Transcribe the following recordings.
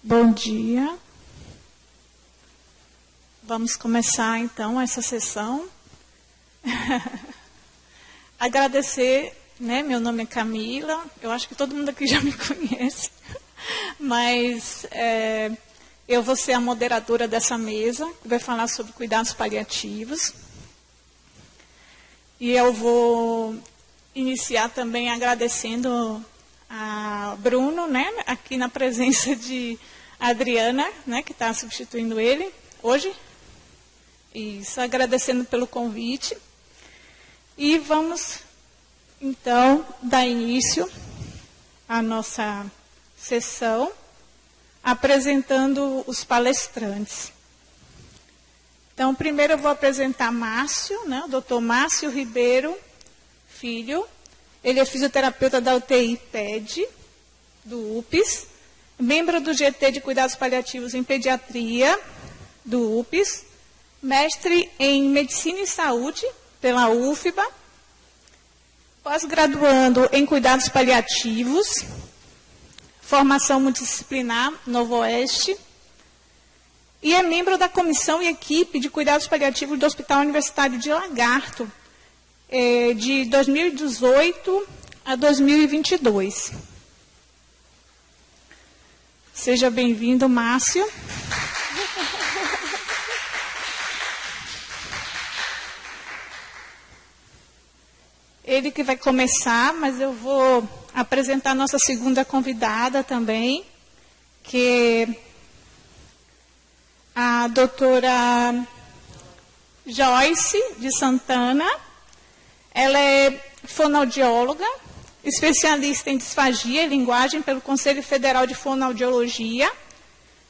Bom dia. Vamos começar, então, essa sessão. Agradecer, né? Meu nome é Camila, eu acho que todo mundo aqui já me conhece, mas eu vou ser a moderadora dessa mesa, que vai falar sobre cuidados paliativos. E eu vou iniciar também agradecendo a Bruno, né? Aqui na presença de Adriana, né? Que está substituindo ele hoje. Isso, agradecendo pelo convite. E vamos, então, dar início à nossa sessão, apresentando os palestrantes. Então, primeiro eu vou apresentar Márcio, né, o doutor Márcio Ribeiro Filho. Ele é fisioterapeuta da UTI PED, do UPS, membro do GT de Cuidados Paliativos em Pediatria, do UPS, mestre em Medicina e Saúde, pela UFBA, pós-graduando em Cuidados Paliativos, formação multidisciplinar, Novo Oeste, e é membro da comissão e equipe de Cuidados Paliativos do Hospital Universitário de Lagarto, de 2018 a 2022. Seja bem-vindo, Márcio. Ele que vai começar, mas eu vou apresentar a nossa segunda convidada também, que é a doutora Joyce de Santana. Ela é fonoaudióloga, especialista em disfagia e linguagem pelo Conselho Federal de Fonoaudiologia.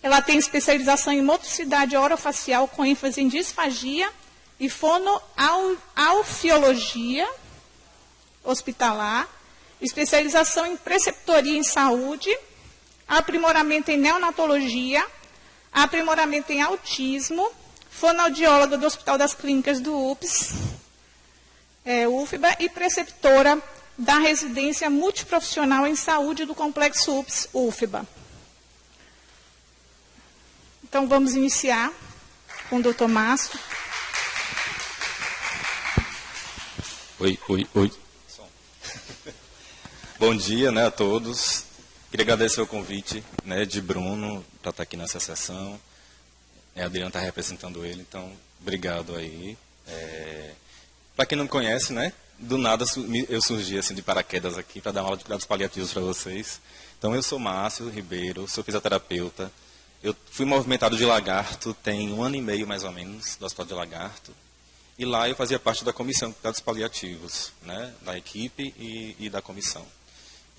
Ela tem especialização em motricidade orofacial com ênfase em disfagia e fonoaufiologia hospitalar, especialização em preceptoria em saúde, aprimoramento em neonatologia, aprimoramento em autismo, fonoaudióloga do Hospital das Clínicas do UPS, UFBA, e preceptora da residência multiprofissional em saúde do Complexo UPS, UFBA. Então, vamos iniciar com o doutor Márcio. Oi. Bom dia, né, a todos. Queria agradecer o convite, né, de Bruno para estar aqui nessa sessão. A Adriana está representando ele, então obrigado aí. Para quem não me conhece, né, do nada eu surgi assim de paraquedas aqui para dar uma aula de cuidados paliativos para vocês. Então eu sou Márcio Ribeiro, sou fisioterapeuta. Eu fui movimentado de Lagarto tem 1 ano e meio mais ou menos do Hospital de Lagarto. E lá eu fazia parte da comissão de cuidados paliativos, né, da equipe e da comissão.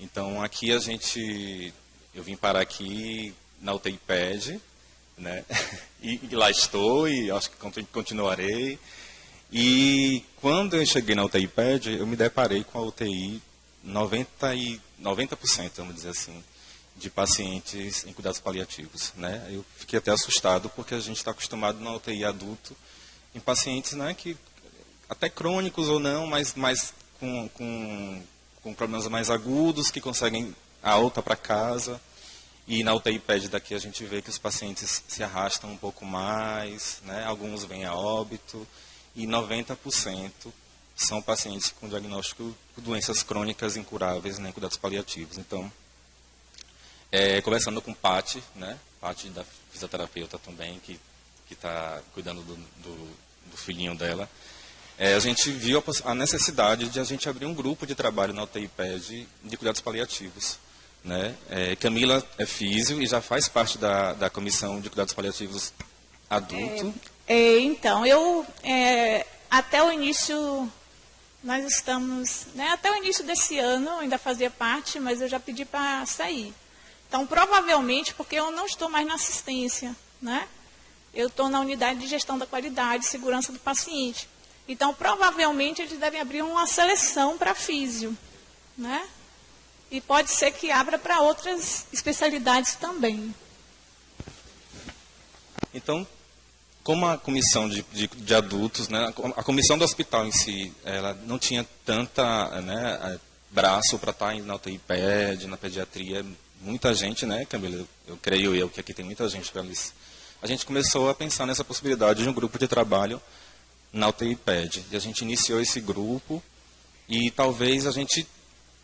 Então, aqui eu vim parar aqui na UTI PED, né, e lá estou, e acho que continuarei. E quando eu cheguei na UTI PED, eu me deparei com a UTI 90%, vamos dizer assim, de pacientes em cuidados paliativos, né. Eu fiquei até assustado, porque a gente está acostumado na UTI adulto, em pacientes, né, que até crônicos ou não, mas com problemas mais agudos, que conseguem a alta para casa. E na UTI PED daqui a gente vê que os pacientes se arrastam um pouco mais, né, alguns vêm a óbito, e 90% são pacientes com diagnóstico de doenças crônicas incuráveis, né, em cuidados paliativos. Então, conversando com Paty, né, Paty da fisioterapeuta também, que está cuidando do filhinho dela, a gente viu a necessidade de a gente abrir um grupo de trabalho na UTI PED de cuidados paliativos, né? Camila é físio e já faz parte da comissão de cuidados paliativos adulto. Então, até o início, nós estamos, né, até o início desse ano, eu ainda fazia parte, mas eu já pedi para sair. Então, provavelmente, porque eu não estou mais na assistência, né? Eu estou na unidade de gestão da qualidade e segurança do paciente. Então, provavelmente, eles devem abrir uma seleção para físio, né? E pode ser que abra para outras especialidades também. Então, como a comissão de adultos, né, a comissão do hospital em si, ela não tinha tanta, né, braço para estar na UTI PED, na pediatria, muita gente, né, Camila, eu creio eu que aqui tem muita gente para isso. A gente começou a pensar nessa possibilidade de um grupo de trabalho na UTI PED. E a gente iniciou esse grupo e talvez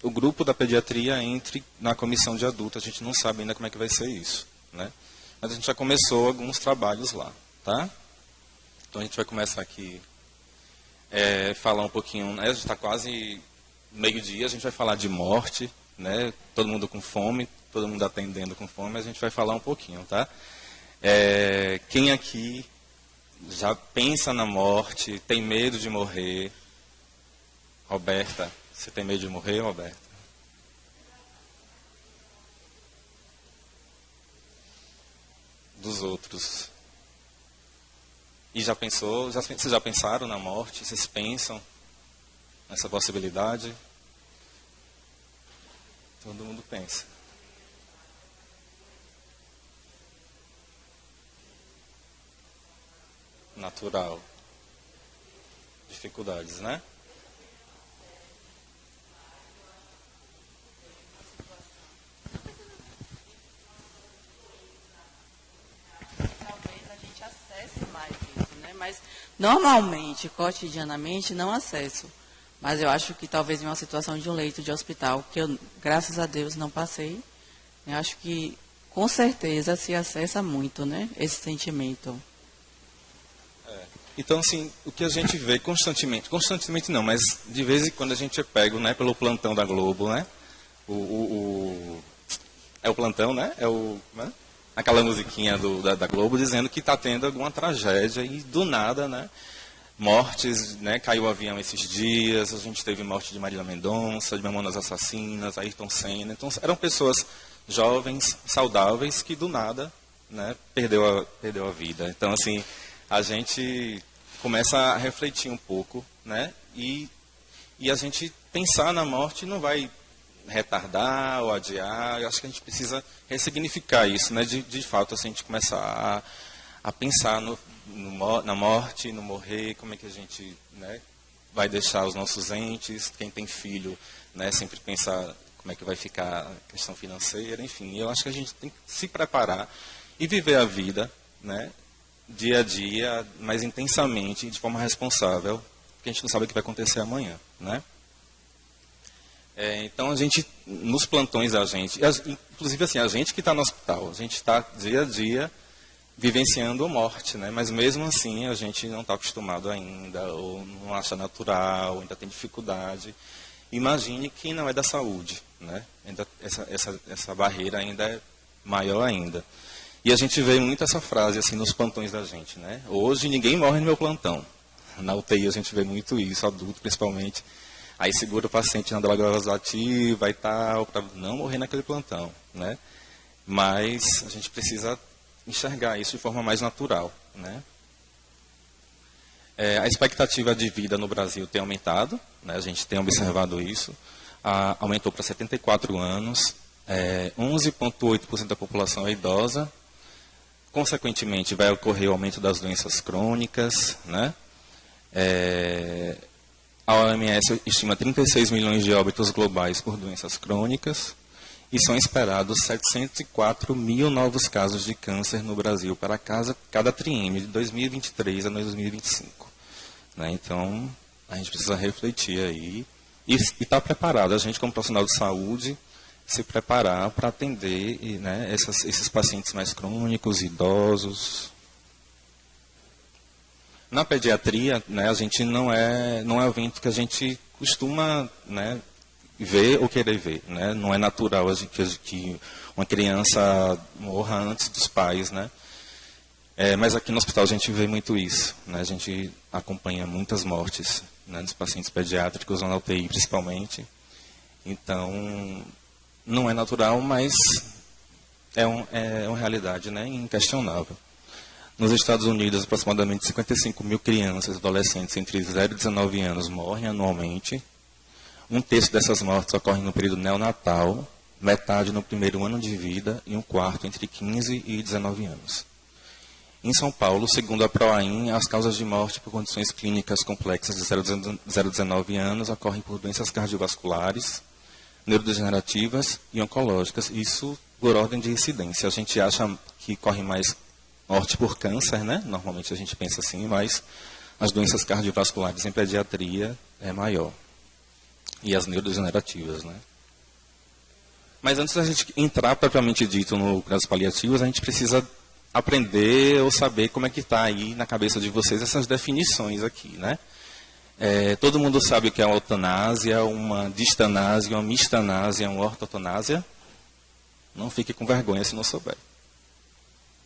o grupo da pediatria entre na comissão de adulto. A gente não sabe ainda como é que vai ser isso, né? Mas a gente já começou alguns trabalhos lá, tá? Então a gente vai começar aqui falar um pouquinho, né? A gente está quase meio-dia, a gente vai falar de morte, né? Todo mundo com fome, todo mundo atendendo com fome, mas a gente vai falar um pouquinho, tá? Quem aqui já pensa na morte, tem medo de morrer? Roberta, você tem medo de morrer, Roberta? Dos outros. E já pensou? Vocês já pensaram na morte? Vocês pensam nessa possibilidade? Todo mundo pensa. Natural. Dificuldades, né? Talvez a gente acesse mais isso, né? Mas normalmente, cotidianamente, não acesso. Mas eu acho que talvez em uma situação de um leito de hospital, que eu, graças a Deus, não passei, eu acho que com certeza se acessa muito, né? Esse sentimento. Então, assim, o que a gente vê constantemente não, mas de vez em quando a gente é pego, né, pelo plantão da Globo, né? É o plantão, né? Né? Aquela musiquinha da Globo dizendo que está tendo alguma tragédia e do nada, né? Mortes, né? Caiu o avião esses dias, a gente teve morte de Marília Mendonça, de Mamonas Assassinas, Ayrton Senna. Então, eram pessoas jovens, saudáveis, que do nada, né, perdeu a vida. Então, assim, a gente começa a refletir um pouco, né? E a gente pensar na morte não vai retardar ou adiar. Eu acho que a gente precisa ressignificar isso, né? De fato, assim, a gente começar a pensar na morte, no morrer, como é que a gente, né, vai deixar os nossos entes, quem tem filho, né, sempre pensar como é que vai ficar a questão financeira, enfim. Eu acho que a gente tem que se preparar e viver a vida, né, dia a dia, mais intensamente, de forma responsável, porque a gente não sabe o que vai acontecer amanhã, né? Então, a gente, nos plantões inclusive assim, a gente que está no hospital, a gente está dia a dia vivenciando a morte, né? Mas mesmo assim a gente não está acostumado ainda, ou não acha natural, ainda tem dificuldade. Imagine quem não é da saúde, né? Ainda, essa barreira ainda é maior ainda. E a gente vê muito essa frase assim nos plantões da gente, né? Hoje ninguém morre no meu plantão. Na UTI a gente vê muito isso, adulto principalmente. Aí segura o paciente na droga ativa e tal, para não morrer naquele plantão, né? Mas a gente precisa enxergar isso de forma mais natural, né? A expectativa de vida no Brasil tem aumentado, né? A gente tem observado isso. Aumentou para 74 anos, 11,8% da população é idosa. Consequentemente, vai ocorrer o aumento das doenças crônicas, né? A OMS estima 36 milhões de óbitos globais por doenças crônicas e são esperados 704 mil novos casos de câncer no Brasil para cada triênio, de 2023 a 2025. Né? Então, a gente precisa refletir aí e estar preparado. A gente, como profissional de saúde, se preparar para atender, né, esses pacientes mais crônicos, idosos. Na pediatria, né, a gente não é um evento que a gente costuma, né, ver ou querer ver. Né? Não é natural que uma criança morra antes dos pais. Né? Mas aqui no hospital a gente vê muito isso. Né? A gente acompanha muitas mortes, né, dos pacientes pediátricos, na UTI principalmente. Então, não é natural, mas é uma realidade, né, inquestionável. Nos Estados Unidos, aproximadamente 55 mil crianças e adolescentes entre 0 e 19 anos morrem anualmente. Um terço dessas mortes ocorrem no período neonatal, metade no primeiro ano de vida e um quarto entre 15 e 19 anos. Em São Paulo, segundo a PROAIN, as causas de morte por condições clínicas complexas de 0 a 19 anos ocorrem por doenças cardiovasculares, neurodegenerativas e oncológicas. Isso por ordem de incidência. A gente acha que corre mais morte por câncer, né? Normalmente a gente pensa assim, mas as doenças cardiovasculares em pediatria é maior. E as neurodegenerativas, né? Mas antes da gente entrar propriamente dito no cuidados paliativos, a gente precisa aprender ou saber como é que está aí na cabeça de vocês essas definições aqui, né? Todo mundo sabe o que é uma eutanásia, uma distanásia, uma mistanásia, uma ortotanásia? Não fique com vergonha se não souber.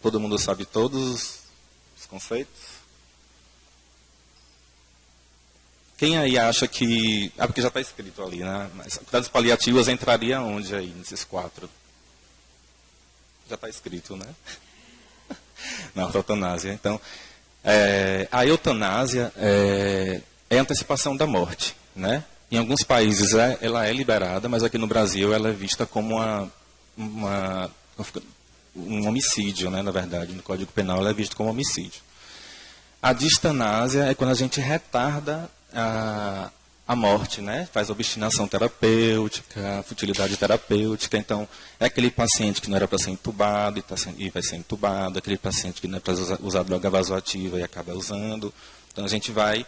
Todo mundo sabe todos os conceitos? Quem aí acha que... porque já está escrito ali, né? Mas cuidados paliativos entraria onde aí, nesses 4? Já está escrito, né? Na eutanásia. Então, a eutanásia é a antecipação da morte, né? Em alguns países ela é liberada, mas aqui no Brasil ela é vista como um homicídio, né? Na verdade, no Código Penal ela é vista como homicídio. A distanásia é quando a gente retarda a morte, né? Faz obstinação terapêutica, futilidade terapêutica. Então, é aquele paciente que não era para ser entubado e vai ser entubado, aquele paciente que não é para usar droga vasoativa e acaba usando. Então, a gente vai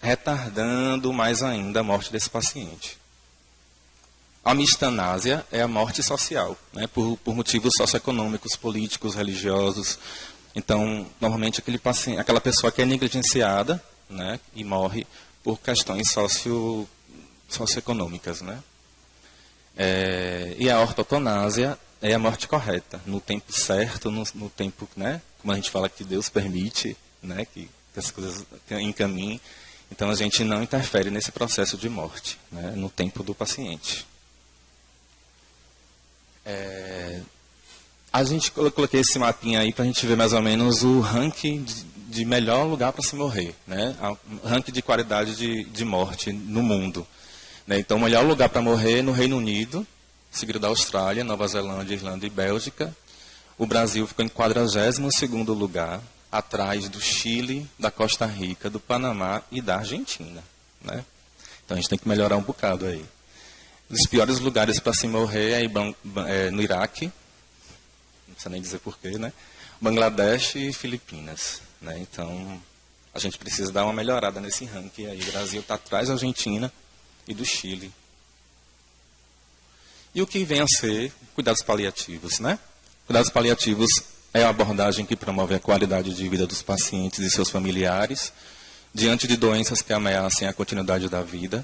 retardando mais ainda a morte desse paciente. A mistanásia é a morte social, né? Por motivos socioeconômicos, políticos, religiosos. Então, normalmente, aquela pessoa que é negligenciada, né, e morre por questões socioeconômicas, né? E a ortotanásia é a morte correta, no tempo certo, no tempo, né, como a gente fala que Deus permite, né, que as coisas encaminhem. Então a gente não interfere nesse processo de morte, né, no tempo do paciente. Eu coloquei esse mapinha aí para a gente ver mais ou menos o ranking de melhor lugar para se morrer, né? O ranking de qualidade de morte no mundo. Né? Então, o melhor lugar para morrer no Reino Unido, seguido da Austrália, Nova Zelândia, Irlanda e Bélgica. O Brasil ficou em 42º lugar, atrás do Chile, da Costa Rica, do Panamá e da Argentina. Né? Então, a gente tem que melhorar um bocado aí. Os piores lugares para se morrer é no Iraque, não precisa nem dizer porquê, né? Bangladesh e Filipinas. Né? Então, a gente precisa dar uma melhorada nesse ranking aí. O Brasil está atrás da Argentina e do Chile. E o que vem a ser cuidados paliativos, né? Cuidados paliativos é a abordagem que promove a qualidade de vida dos pacientes e seus familiares diante de doenças que ameacem a continuidade da vida,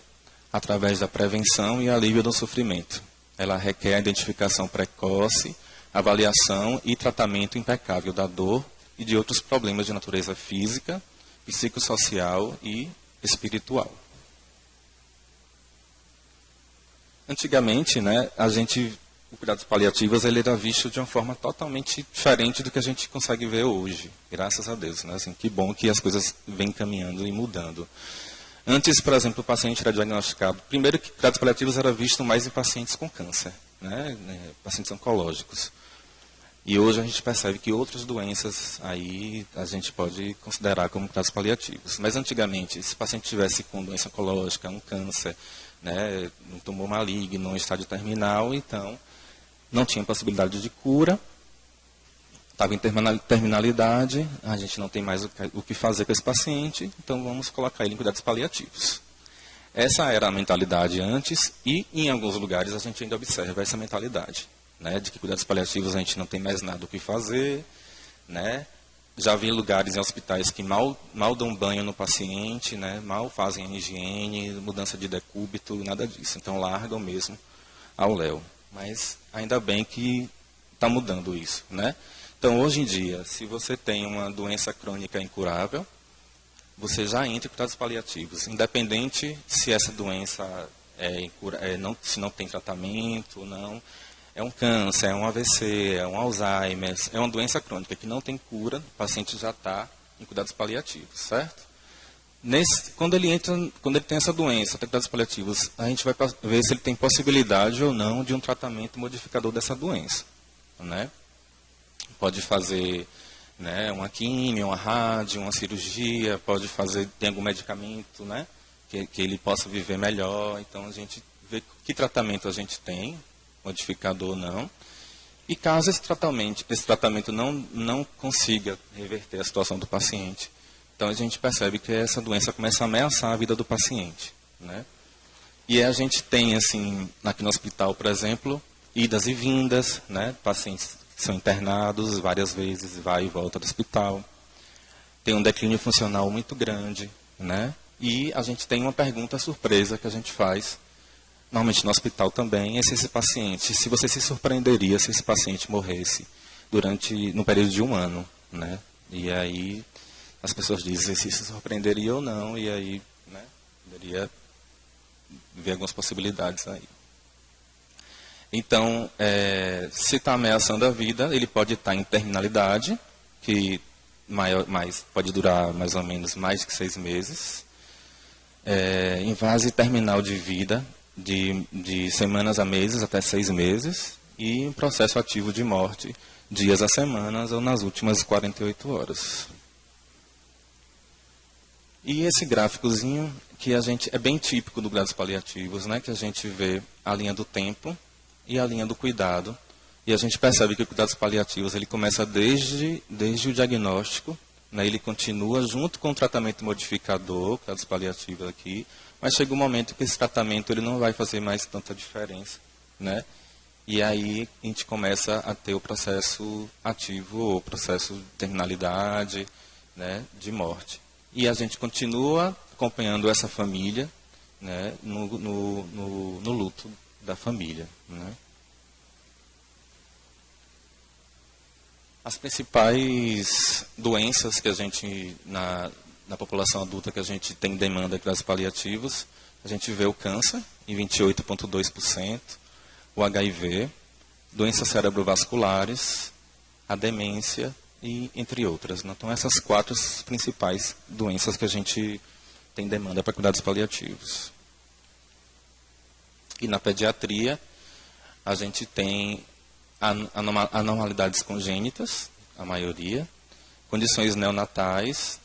através da prevenção e alívio do sofrimento. Ela requer a identificação precoce, avaliação e tratamento impecável da dor e de outros problemas de natureza física, psicossocial e espiritual. Antigamente, né, o cuidados paliativos ele era visto de uma forma totalmente diferente do que a gente consegue ver hoje, graças a Deus. Né? Assim, que bom que as coisas vêm caminhando e mudando. Antes, por exemplo, o paciente era diagnosticado. Primeiro, que cuidados paliativos era visto mais em pacientes com câncer, né, pacientes oncológicos. E hoje a gente percebe que outras doenças aí a gente pode considerar como cuidados paliativos. Mas antigamente, se o paciente tivesse com doença oncológica, um câncer, né, um tumor maligno, um estágio terminal, então não tinha possibilidade de cura, estava em terminalidade, a gente não tem mais o que fazer com esse paciente, então vamos colocar ele em cuidados paliativos. Essa era a mentalidade antes e em alguns lugares a gente ainda observa essa mentalidade. Né, de que cuidados paliativos a gente não tem mais nada o que fazer, né? Já vi lugares em hospitais que mal dão banho no paciente, né? Mal fazem a higiene, mudança de decúbito, nada disso. Então largam mesmo ao léu. Mas ainda bem que está mudando isso, né? Então hoje em dia, se você tem uma doença crônica incurável, você já entra em cuidados paliativos, independente se essa doença se não tem tratamento ou não. É um câncer, é um AVC, é um Alzheimer, é uma doença crônica que não tem cura, o paciente já está em cuidados paliativos, certo? Quando ele tem essa doença, tem cuidados paliativos, a gente vai ver se ele tem possibilidade ou não de um tratamento modificador dessa doença. Né? Pode fazer, né, uma quimio, uma rádio, uma cirurgia, tem algum medicamento, né, que ele possa viver melhor, então a gente ver que tratamento a gente tem, modificador ou não. E caso esse tratamento não consiga reverter a situação do paciente, então a gente percebe que essa doença começa a ameaçar a vida do paciente, né? E a gente tem, assim, aqui no hospital, por exemplo, idas e vindas, né? Pacientes que são internados várias vezes, vai e volta do hospital. Tem um declínio funcional muito grande, né? E a gente tem uma pergunta surpresa que a gente faz, normalmente no hospital também, é se esse paciente, se você se surpreenderia se esse paciente morresse no período de 1 ano, né? E aí as pessoas dizem se surpreenderia ou não, e aí, né, poderia ver algumas possibilidades aí. Então, se está ameaçando a vida, ele pode estar em terminalidade, que pode durar mais ou menos mais de 6 meses, em fase terminal de vida, de semanas a meses até 6 meses, e em processo ativo de morte, dias a semanas ou nas últimas 48 horas. E esse gráficozinho que é bem típico do cuidados paliativos, né, que a gente vê a linha do tempo e a linha do cuidado, e a gente percebe que o cuidados paliativos ele começa desde o diagnóstico, né, ele continua junto com o tratamento modificador, cuidados paliativos aqui, mas chega um momento que esse tratamento ele não vai fazer mais tanta diferença, né? E aí a gente começa a ter o processo ativo, ou processo de terminalidade, né, de morte. E a gente continua acompanhando essa família, né, no luto da família, né? As principais doenças que a gente, na população adulta, que a gente tem demanda de cuidados paliativos, a gente vê o câncer, em 28,2%, o HIV, doenças cerebrovasculares, a demência, e entre outras. Então, essas 4 principais doenças que a gente tem demanda para cuidados paliativos. E na pediatria, a gente tem anormalidades congênitas, a maioria, condições neonatais,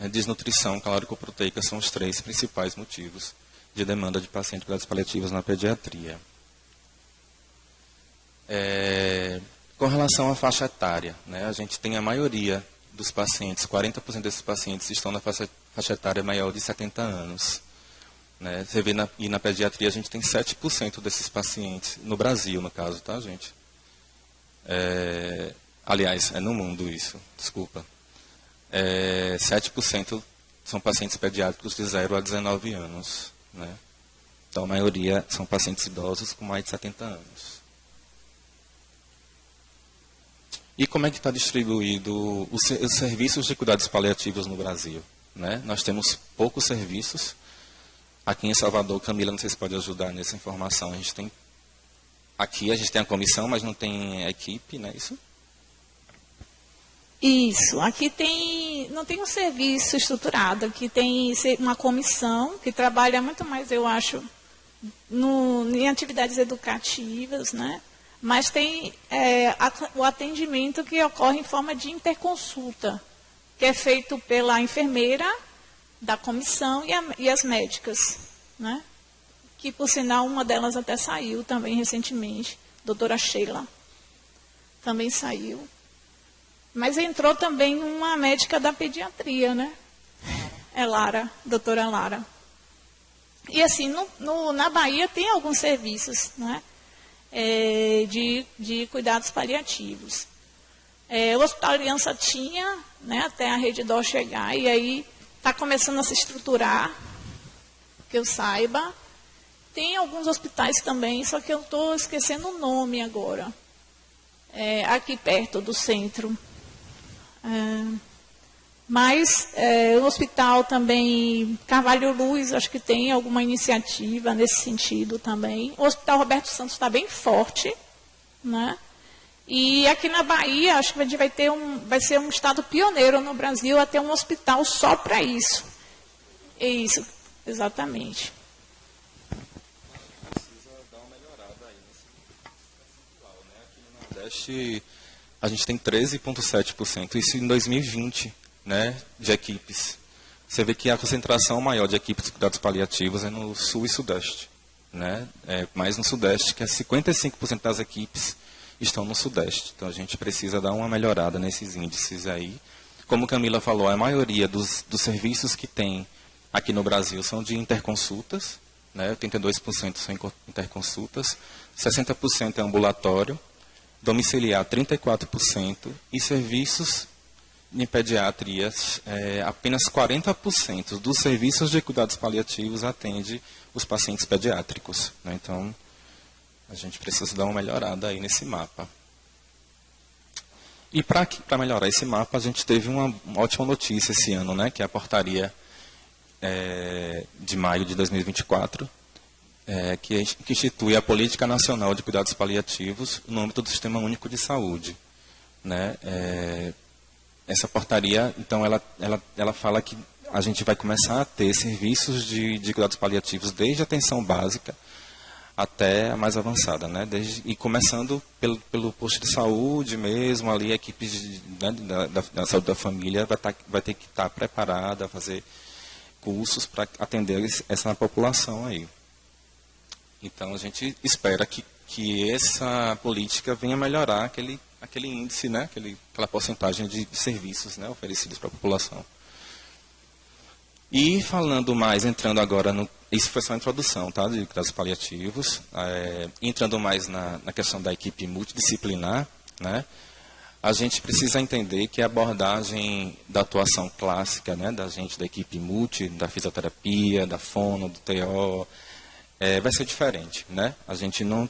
desnutrição calórico-proteica são os 3 principais motivos de demanda de pacientes de cuidados paliativos na pediatria. Com relação à faixa etária, né, a gente tem a maioria dos pacientes, 40% desses pacientes estão na faixa etária maior de 70 anos. Né? Você vê e na pediatria a gente tem 7% desses pacientes, no Brasil, no caso, tá, gente? Aliás, é no mundo isso, desculpa. 7% são pacientes pediátricos de 0 a 19 anos. Né? Então, a maioria são pacientes idosos com mais de 70 anos. E como é que está distribuído os serviços de cuidados paliativos no Brasil? Né? Nós temos poucos serviços. Aqui em Salvador, Camila, não sei se pode ajudar nessa informação. Aqui a gente tem a comissão, mas não tem a equipe, não é isso? Isso. Aqui não tem um serviço estruturado. Aqui tem uma comissão que trabalha muito mais, eu acho, em atividades educativas, né? Mas tem o atendimento que ocorre em forma de interconsulta, que é feito pela enfermeira da comissão e as médicas, né? Que, por sinal, uma delas até saiu também recentemente, doutora Sheila, também saiu. Mas entrou também uma médica da pediatria, né? É Lara, doutora Lara. E assim, na Bahia tem alguns serviços, né? De cuidados paliativos. O Hospital Aliança tinha, né, até a Rede Dó chegar, e aí está começando a se estruturar, que eu saiba. Tem alguns hospitais também, só que eu estou esquecendo o nome agora. Aqui perto do centro. Mas o hospital também, Carvalho Luz, acho que tem alguma iniciativa nesse sentido também. O Hospital Roberto Santos está bem forte, né? E aqui na Bahia, acho que a gente vai ser um estado pioneiro no Brasil a ter um hospital só para isso. Isso, exatamente. Precisa dar uma melhorada aí nesse percentual, né? Aqui no Nordeste, a gente tem 13,7%, isso em 2020. Né, de equipes. Você vê que a concentração maior de equipes de cuidados paliativos é no Sul e Sudeste. né? Mais no Sudeste, que 55% das equipes estão no Sudeste. Então a gente precisa dar uma melhorada nesses índices aí. Como Camila falou, a maioria dos serviços que tem aqui no Brasil são de interconsultas, né? 82% são interconsultas, 60% é ambulatório, domiciliar 34% e serviços em pediatria, apenas 40% dos serviços de cuidados paliativos atende os pacientes pediátricos, né? Então, a gente precisa dar uma melhorada aí nesse mapa. E para melhorar esse mapa, a gente teve uma ótima notícia esse ano, né? Que é a portaria de maio de 2024, que institui a Política Nacional de Cuidados Paliativos no âmbito do Sistema Único de Saúde, né? Essa portaria, então, ela fala que a gente vai começar a ter serviços de cuidados paliativos desde a atenção básica até a mais avançada, né? E começando pelo posto de saúde mesmo, ali a equipe da saúde da família vai ter que estar preparada a fazer cursos para atender essa população aí. Então, a gente espera que essa política venha melhorar aquele índice, né? Aquela porcentagem de serviços, né? Oferecidos para a população. E falando mais, entrando agora isso foi só a introdução, tá? De cuidados paliativos. Entrando mais na questão da equipe multidisciplinar, né? A gente precisa entender que a abordagem da atuação clássica, né? Da equipe multi, da fisioterapia, da fono, do TO, vai ser diferente, né? A gente não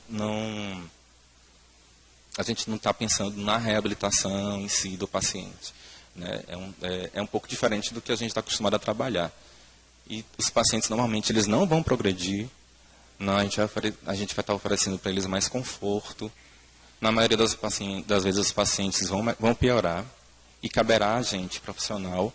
está pensando na reabilitação em si do paciente, né? É um pouco diferente do que a gente está acostumado a trabalhar. E os pacientes, normalmente, eles não vão progredir. Não, a gente vai estar oferecendo para eles mais conforto. Na maioria das vezes, os pacientes vão piorar. E caberá a gente, profissional,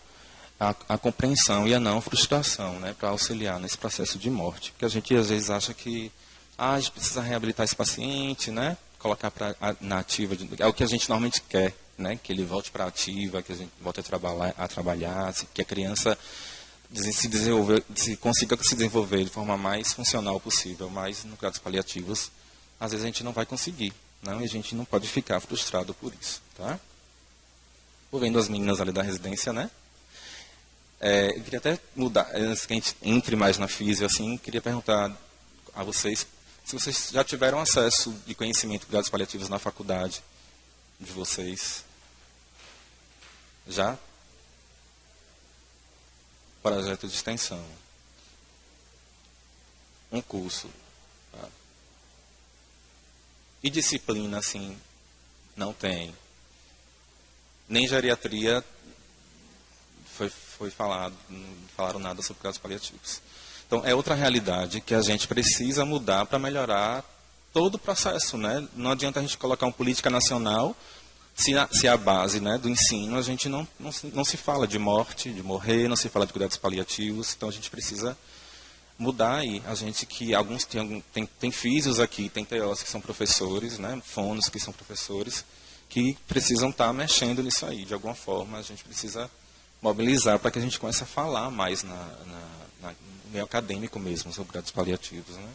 a compreensão e a não frustração, né? Para auxiliar nesse processo de morte. Porque a gente, às vezes, acha que a gente precisa reabilitar esse paciente, né? Colocar na ativa, é o que a gente normalmente quer, né? Que ele volte para a ativa, que a gente volte a trabalhar, que a criança consiga se desenvolver de forma mais funcional possível, mas no cuidados paliativos, às vezes a gente não vai conseguir, não, e a gente não pode ficar frustrado por isso, tá? Estou vendo as meninas ali da residência, né? Eu queria até mudar, antes que a gente entre mais na física, assim, queria perguntar a vocês se vocês já tiveram acesso de conhecimento de cuidados paliativos na faculdade de vocês. Já? Projeto de extensão. Um curso. Tá? E disciplina, assim, não tem. Nem geriatria foi falado, não falaram nada sobre cuidados paliativos. Então, é outra realidade que a gente precisa mudar para melhorar todo o processo, né? Não adianta a gente colocar uma política nacional se a base, né, do ensino, a gente não se fala de morte, de morrer, não se fala de cuidados paliativos, então a gente precisa mudar aí. A gente que alguns tem físios aqui, tem TOs que são professores, né, fonos que são professores, que precisam estar mexendo nisso aí, de alguma forma. A gente precisa mobilizar para que a gente comece a falar mais no meio acadêmico mesmo sobre cuidados paliativos, né?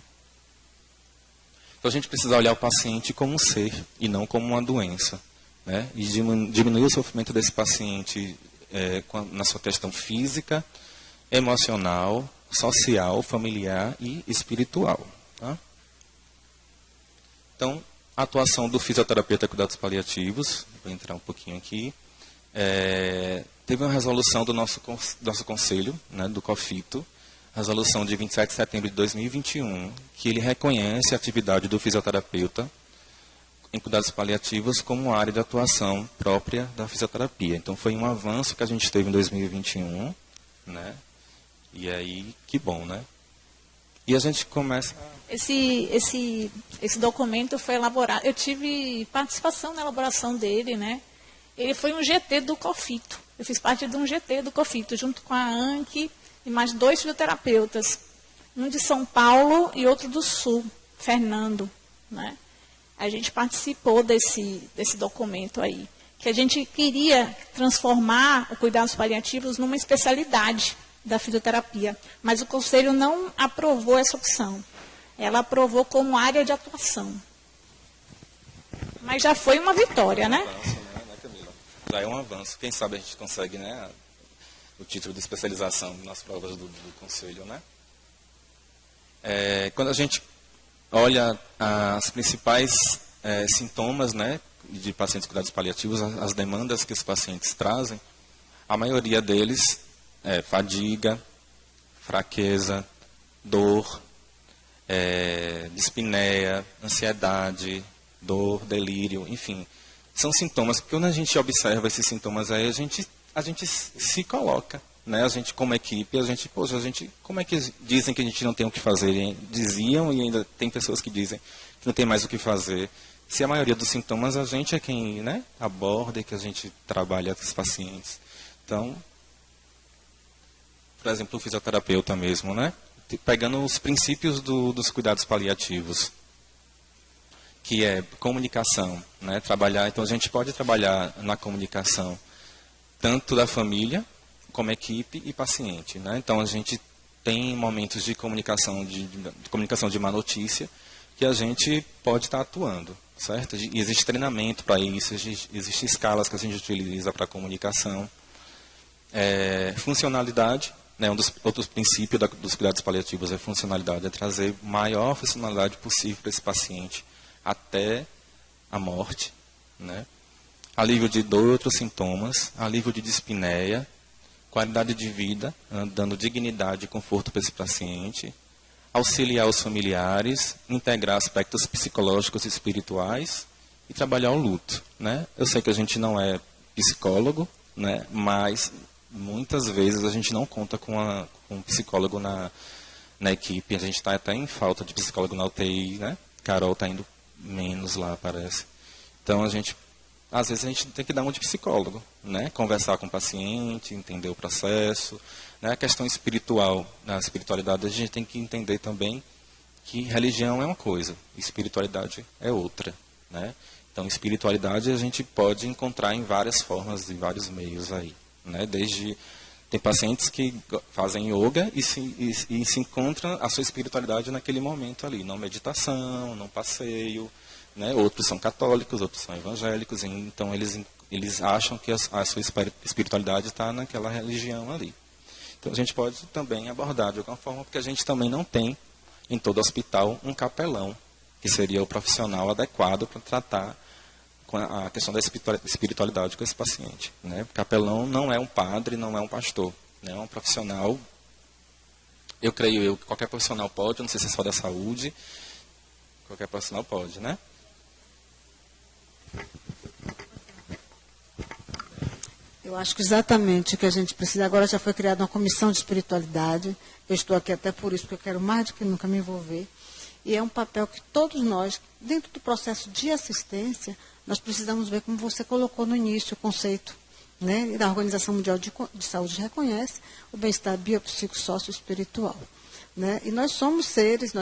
Então a gente precisa olhar o paciente como um ser e não como uma doença, né? E diminuir o sofrimento desse paciente na sua questão física, emocional, social, familiar e espiritual. Tá? Então, a atuação do fisioterapeuta em cuidados paliativos, vou entrar um pouquinho aqui, teve uma resolução do nosso conselho, né, do COFITO, resolução de 27 de setembro de 2021, que ele reconhece a atividade do fisioterapeuta em cuidados paliativos como área de atuação própria da fisioterapia. Então, foi um avanço que a gente teve em 2021, né? E aí, que bom, né? E a gente começa... Esse documento foi elaborado, eu tive participação na elaboração dele, né? Ele foi um GT do COFITO. Eu fiz parte de um GT do COFITO, junto com a ANC e mais 2 fisioterapeutas. Um de São Paulo e outro do Sul, Fernando, né? A gente participou desse documento aí, que a gente queria transformar o cuidados paliativos numa especialidade da fisioterapia, mas o Conselho não aprovou essa opção. ela aprovou como área de atuação. Mas já foi uma vitória, né? Avanço, né, Camila? Já é um avanço. Quem sabe a gente consegue, né, o título de especialização nas provas do Conselho, né? Quando a gente olha as principais sintomas, né, de pacientes com cuidados paliativos, as demandas que os pacientes trazem, a maioria deles é fadiga, fraqueza, dor, dispneia, ansiedade, dor, delírio, enfim. São sintomas que quando a gente observa esses sintomas aí, a gente se coloca, né? A gente como equipe, como é que dizem que a gente não tem o que fazer? Diziam e ainda tem pessoas que dizem que não tem mais o que fazer. Se a maioria dos sintomas a gente é quem, né, aborda e que a gente trabalha com os pacientes. Então, por exemplo, o fisioterapeuta mesmo, né? Pegando os princípios dos cuidados paliativos, que é comunicação, né? Então a gente pode trabalhar na comunicação tanto da família como equipe e paciente, né? Então a gente tem momentos de comunicação de má notícia que a gente pode estar atuando, certo? E existe treinamento para isso, existe escalas que a gente utiliza para comunicação. Funcionalidade, né? Um dos outros princípios dos cuidados paliativos é funcionalidade, é trazer maior funcionalidade possível para esse paciente até a morte, né? Alívio de dor e outros sintomas, alívio de dispneia, qualidade de vida, dando dignidade e conforto para esse paciente, auxiliar os familiares, integrar aspectos psicológicos e espirituais e trabalhar o luto, né? Eu sei que a gente não é psicólogo, né? Mas muitas vezes a gente não conta com um psicólogo na equipe, a gente está até em falta de psicólogo na UTI, né? Carol está indo menos lá, parece. Então, às vezes a gente tem que dar um de psicólogo, né? Conversar com o paciente, entender o processo, né? A questão espiritual, na espiritualidade a gente tem que entender também que religião é uma coisa, espiritualidade é outra, né? Então, espiritualidade a gente pode encontrar em várias formas, em vários meios aí, né? Tem pacientes que fazem yoga e se encontram a sua espiritualidade naquele momento ali, numa meditação, num passeio, né? Outros são católicos, outros são evangélicos, então eles acham que a sua espiritualidade está naquela religião ali. Então a gente pode também abordar de alguma forma, porque a gente também não tem em todo hospital um capelão, que seria o profissional adequado para tratar com a questão da espiritualidade com esse paciente, né? O capelão não é um padre, não é um pastor, né? É um profissional, eu creio que qualquer profissional pode, eu não sei se é só da saúde, qualquer profissional pode, né? Eu acho que exatamente o que a gente precisa. Agora já foi criada uma comissão de espiritualidade. Eu estou aqui até por isso, porque eu quero mais do que nunca me envolver. E é um papel que todos nós, dentro do processo de assistência, nós precisamos ver, como você colocou no início, o conceito, né, da Organização Mundial de Saúde reconhece o bem-estar biopsicossócio-espiritual, né? E nós somos seres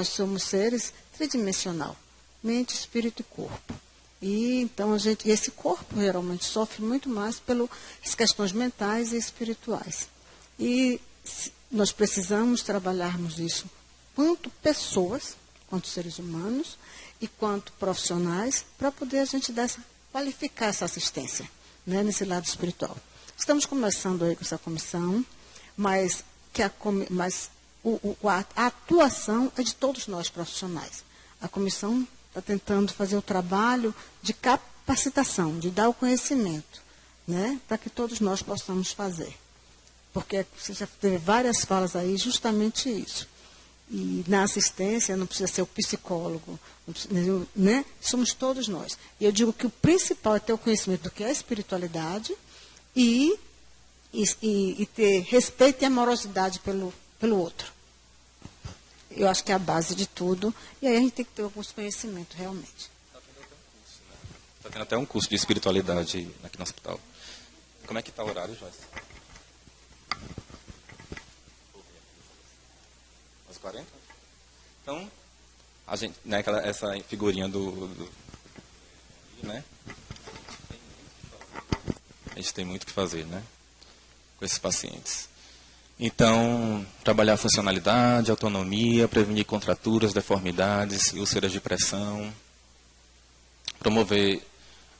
tridimensional, mente, espírito e corpo. E então esse corpo geralmente sofre muito mais pelas questões mentais e espirituais. E nós precisamos trabalharmos isso quanto pessoas, quanto seres humanos e quanto profissionais, para poder a gente qualificar essa assistência, né, nesse lado espiritual. Estamos começando aí com essa comissão, mas a atuação é de todos nós profissionais. A comissão está tentando fazer o trabalho de capacitação, de dar o conhecimento, né, para que todos nós possamos fazer. Porque você já teve várias falas aí, justamente isso. E na assistência não precisa ser o psicólogo, né? Somos todos nós. E eu digo que o principal é ter o conhecimento do que é a espiritualidade e ter respeito e amorosidade pelo outro. Eu acho que é a base de tudo. E aí a gente tem que ter alguns conhecimentos, realmente. Está tendo até um curso de espiritualidade aqui no hospital. Como é que está o horário, Joyce? 40? Então, a gente, né, essa figurinha né? A gente tem muito o que fazer, né? Com esses pacientes. Então, trabalhar a funcionalidade, autonomia, prevenir contraturas, deformidades, úlceras de pressão, promover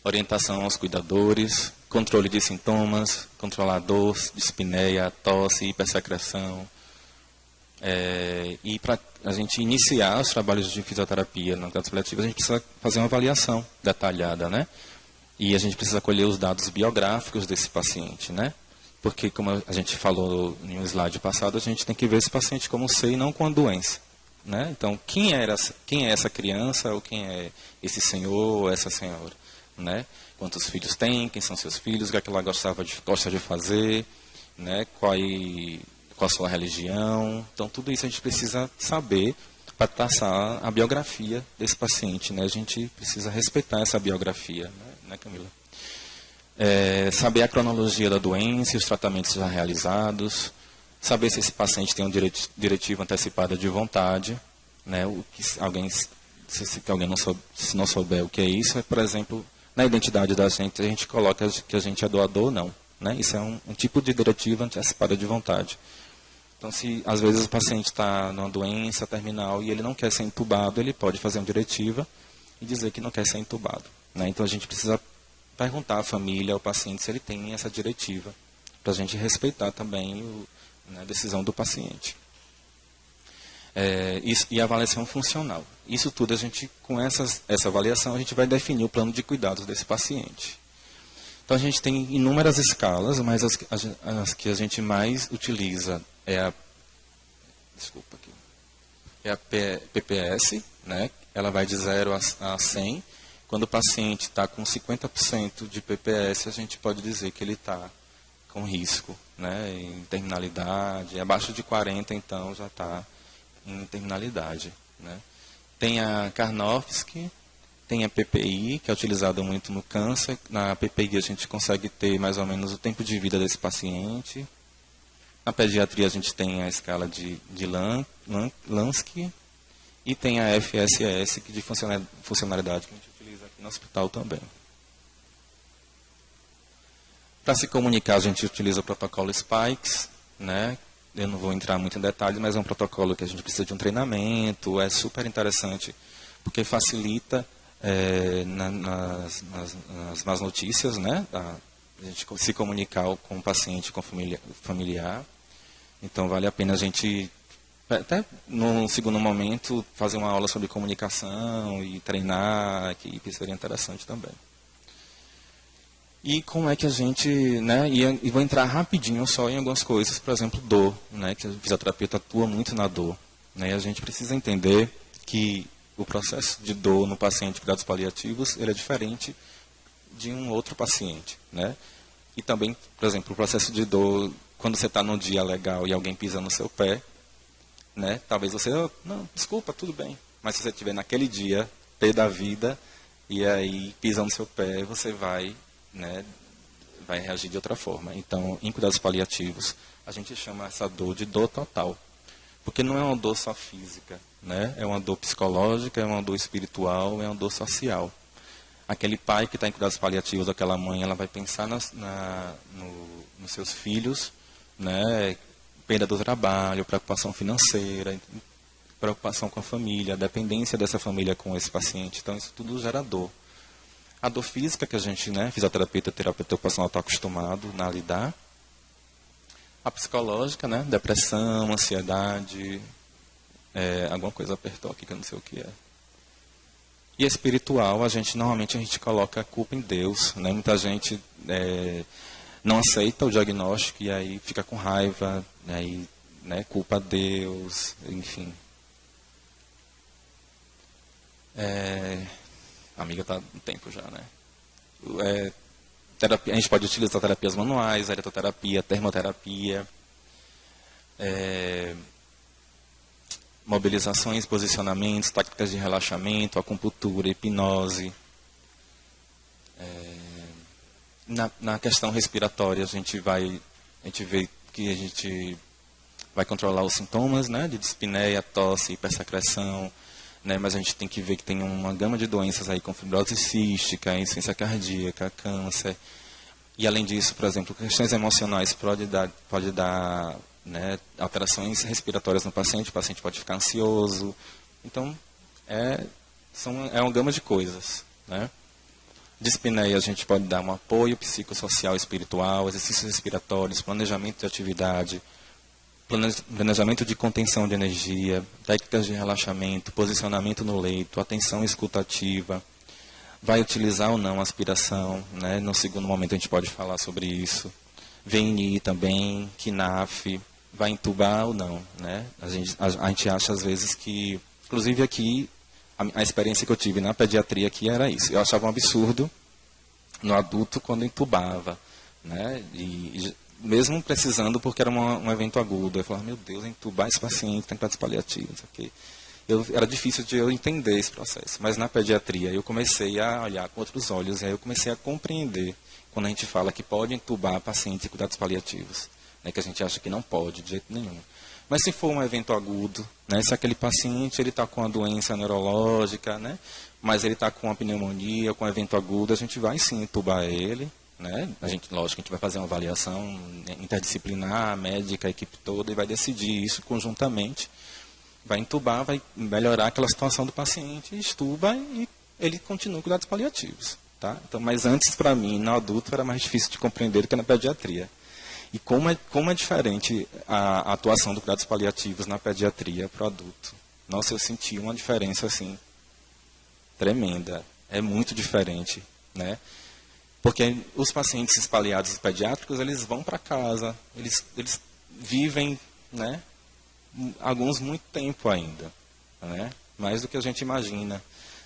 orientação aos cuidadores, controle de sintomas, controlar a dor, dispneia, tosse, hipersecreção. E para a gente iniciar os trabalhos de fisioterapia na unidade paliativa, a gente precisa fazer uma avaliação detalhada, né? E a gente precisa colher os dados biográficos desse paciente, né? Porque, como a gente falou em um slide passado, a gente tem que ver esse paciente como um ser e não com a doença, né? Então, quem é essa criança, ou quem é esse senhor ou essa senhora, né? Quantos filhos tem, quem são seus filhos, o que é que ela gosta de fazer, né? Qual a sua religião. Então, tudo isso a gente precisa saber para traçar a biografia desse paciente, né? A gente precisa respeitar essa biografia, né, Camila? Saber a cronologia da doença e os tratamentos já realizados, saber se esse paciente tem uma diretiva antecipada de vontade, né? Se alguém não souber o que é isso, por exemplo, na identidade da gente, a gente coloca que a gente é doador ou não, né? Isso é um tipo de diretiva antecipada de vontade. Então, se às vezes o paciente está numa doença terminal e ele não quer ser entubado, ele pode fazer uma diretiva e dizer que não quer ser entubado, né? Então, a gente precisa perguntar à família, ao paciente, se ele tem essa diretiva, para a gente respeitar também a decisão do paciente. E a avaliação funcional. Isso tudo, com essa avaliação, a gente vai definir o plano de cuidados desse paciente. Então, a gente tem inúmeras escalas, mas as que a gente mais utiliza é a PPS, né? Ela vai de 0 a 100. Quando o paciente está com 50% de PPS, a gente pode dizer que ele está com risco, né? Em terminalidade. Abaixo de 40, então, já está em terminalidade, né? Tem a Karnofsky, tem a PPI, que é utilizada muito no câncer. Na PPI a gente consegue ter mais ou menos o tempo de vida desse paciente. Na pediatria a gente tem a escala de Lansky e tem a FSS, que de funcionalidade que a gente utiliza aqui no hospital também. Para se comunicar a gente utiliza o protocolo SPIKES, né? Eu não vou entrar muito em detalhes, mas é um protocolo que a gente precisa de um treinamento, é super interessante, porque facilita nas más notícias, né? A gente se comunicar com o paciente, com o familiar. Então, vale a pena a gente, até no segundo momento, fazer uma aula sobre comunicação e treinar a equipe, seria interessante também. E como é que a gente, né, e vou entrar rapidinho só em algumas coisas, por exemplo, dor, né, que a fisioterapeuta atua muito na dor, né, e a gente precisa entender que o processo de dor no paciente de cuidados paliativos, ele é diferente de um outro paciente, né, e também, por exemplo, o processo de dor, quando você está num dia legal e alguém pisa no seu pé, né, talvez você, não, desculpa, tudo bem, mas se você estiver naquele dia, pé da vida, e aí pisa no seu pé, você vai reagir de outra forma. Então, em cuidados paliativos, a gente chama essa dor de dor total. Porque não é uma dor só física, né? É uma dor psicológica, é uma dor espiritual, é uma dor social. Aquele pai que está em cuidados paliativos, aquela mãe, ela vai pensar nos seus filhos, né? Perda do trabalho, preocupação financeira, preocupação com a família, a dependência dessa família com esse paciente. Então, isso tudo gera dor. A dor física que a gente, né, fisioterapeuta, terapeuta ocupacional está acostumado a lidar. A psicológica, né, depressão, ansiedade, alguma coisa apertou aqui que eu não sei o que é. E a espiritual, normalmente a gente coloca a culpa em Deus, né? Muita gente não aceita o diagnóstico e aí fica com raiva, aí, né, culpa a Deus, enfim. A amiga está no tempo já, né? A gente pode utilizar terapias manuais, eletroterapia, termoterapia, mobilizações, posicionamentos, táticas de relaxamento, acupuntura, hipnose. Na questão respiratória, a gente vê que a gente vai controlar os sintomas, né, de dispneia, tosse, hipersecreção, né, mas a gente tem que ver que tem uma gama de doenças aí, com fibrose cística, insuficiência cardíaca, câncer. E além disso, por exemplo, questões emocionais pode dar né, alterações respiratórias no paciente, o paciente pode ficar ansioso. Então, é uma gama de coisas, né? Dispneia, a gente pode dar um apoio psicossocial e espiritual, exercícios respiratórios, planejamento de atividade, planejamento de contenção de energia, técnicas de relaxamento, posicionamento no leito, atenção escutativa. Vai utilizar ou não aspiração, né? No segundo momento a gente pode falar sobre isso. VNI também, KNAF, vai entubar ou não, né? A gente acha às vezes que, inclusive aqui, a experiência que eu tive na pediatria aqui era isso. Eu achava um absurdo no adulto quando entubava, né? E mesmo precisando, porque era um evento agudo. Eu falava, meu Deus, entubar esse paciente, tem cuidados paliativos, não sei o quê. Era difícil de eu entender esse processo. Mas na pediatria eu comecei a olhar com outros olhos, e aí eu comecei a compreender quando a gente fala que pode entubar pacientes em cuidados paliativos, né, que a gente acha que não pode, de jeito nenhum. Mas se for um evento agudo, né, se aquele paciente está com uma doença neurológica, né, mas ele está com uma pneumonia, com um evento agudo, a gente vai sim entubar ele. Né? Lógico, a gente vai fazer uma avaliação interdisciplinar, médica, a equipe toda, e vai decidir isso conjuntamente. Vai entubar, vai melhorar aquela situação do paciente, estuba e ele continua com cuidados paliativos. Tá? Então, mas antes, para mim, no adulto, era mais difícil de compreender do que na pediatria. E como é diferente a atuação dos cuidados paliativos na pediatria para o adulto. Nossa, eu senti uma diferença assim tremenda. É muito diferente, né? Porque os pacientes paliados pediátricos, eles vão para casa, eles vivem, né, alguns muito tempo ainda, né, mais do que a gente imagina.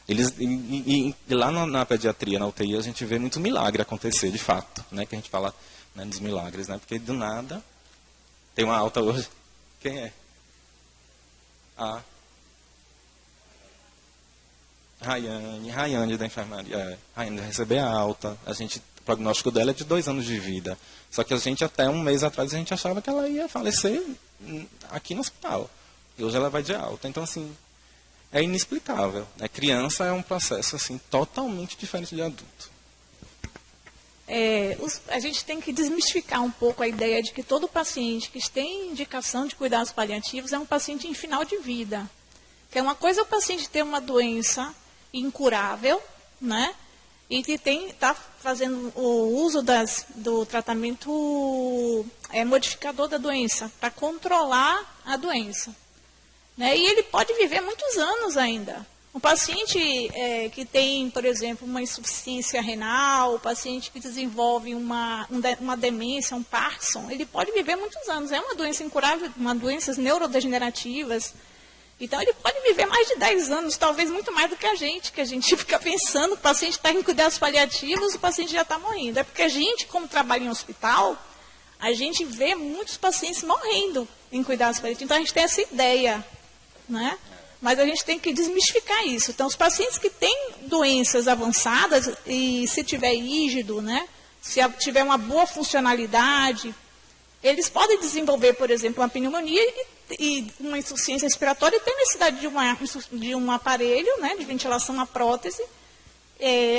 E lá na pediatria, na UTI, a gente vê muito milagre acontecer, de fato, né, que a gente fala, né, dos milagres, né, porque do nada, tem uma alta hoje, quem é? Rayane da enfermaria. Rayane vai receber a alta. O prognóstico dela é de 2 anos de vida. Só que a gente, até um mês atrás, a gente achava que ela ia falecer aqui no hospital. E hoje ela vai de alta. Então, assim, é inexplicável. Criança é um processo assim, totalmente diferente de adulto. A gente tem que desmistificar um pouco a ideia de que todo paciente que tem indicação de cuidados paliativos é um paciente em final de vida. Que é uma coisa o paciente ter uma doença incurável, né? E que está fazendo o uso do tratamento modificador da doença para controlar a doença. Né? E ele pode viver muitos anos ainda. Um paciente que tem, por exemplo, uma insuficiência renal, um paciente que desenvolve uma demência, um Parkinson, ele pode viver muitos anos. É uma doença incurável, uma doenças neurodegenerativas. Então, ele pode viver mais de 10 anos, talvez muito mais do que a gente fica pensando, o paciente está em cuidados paliativos, o paciente já está morrendo. É porque a gente, como trabalha em hospital, a gente vê muitos pacientes morrendo em cuidados paliativos. Então, a gente tem essa ideia, né? Mas a gente tem que desmistificar isso. Então, os pacientes que têm doenças avançadas, e se tiver rígido, né? Se tiver uma boa funcionalidade, eles podem desenvolver, por exemplo, uma pneumonia e uma insuficiência respiratória e ter necessidade de um aparelho, né, de ventilação, uma prótese,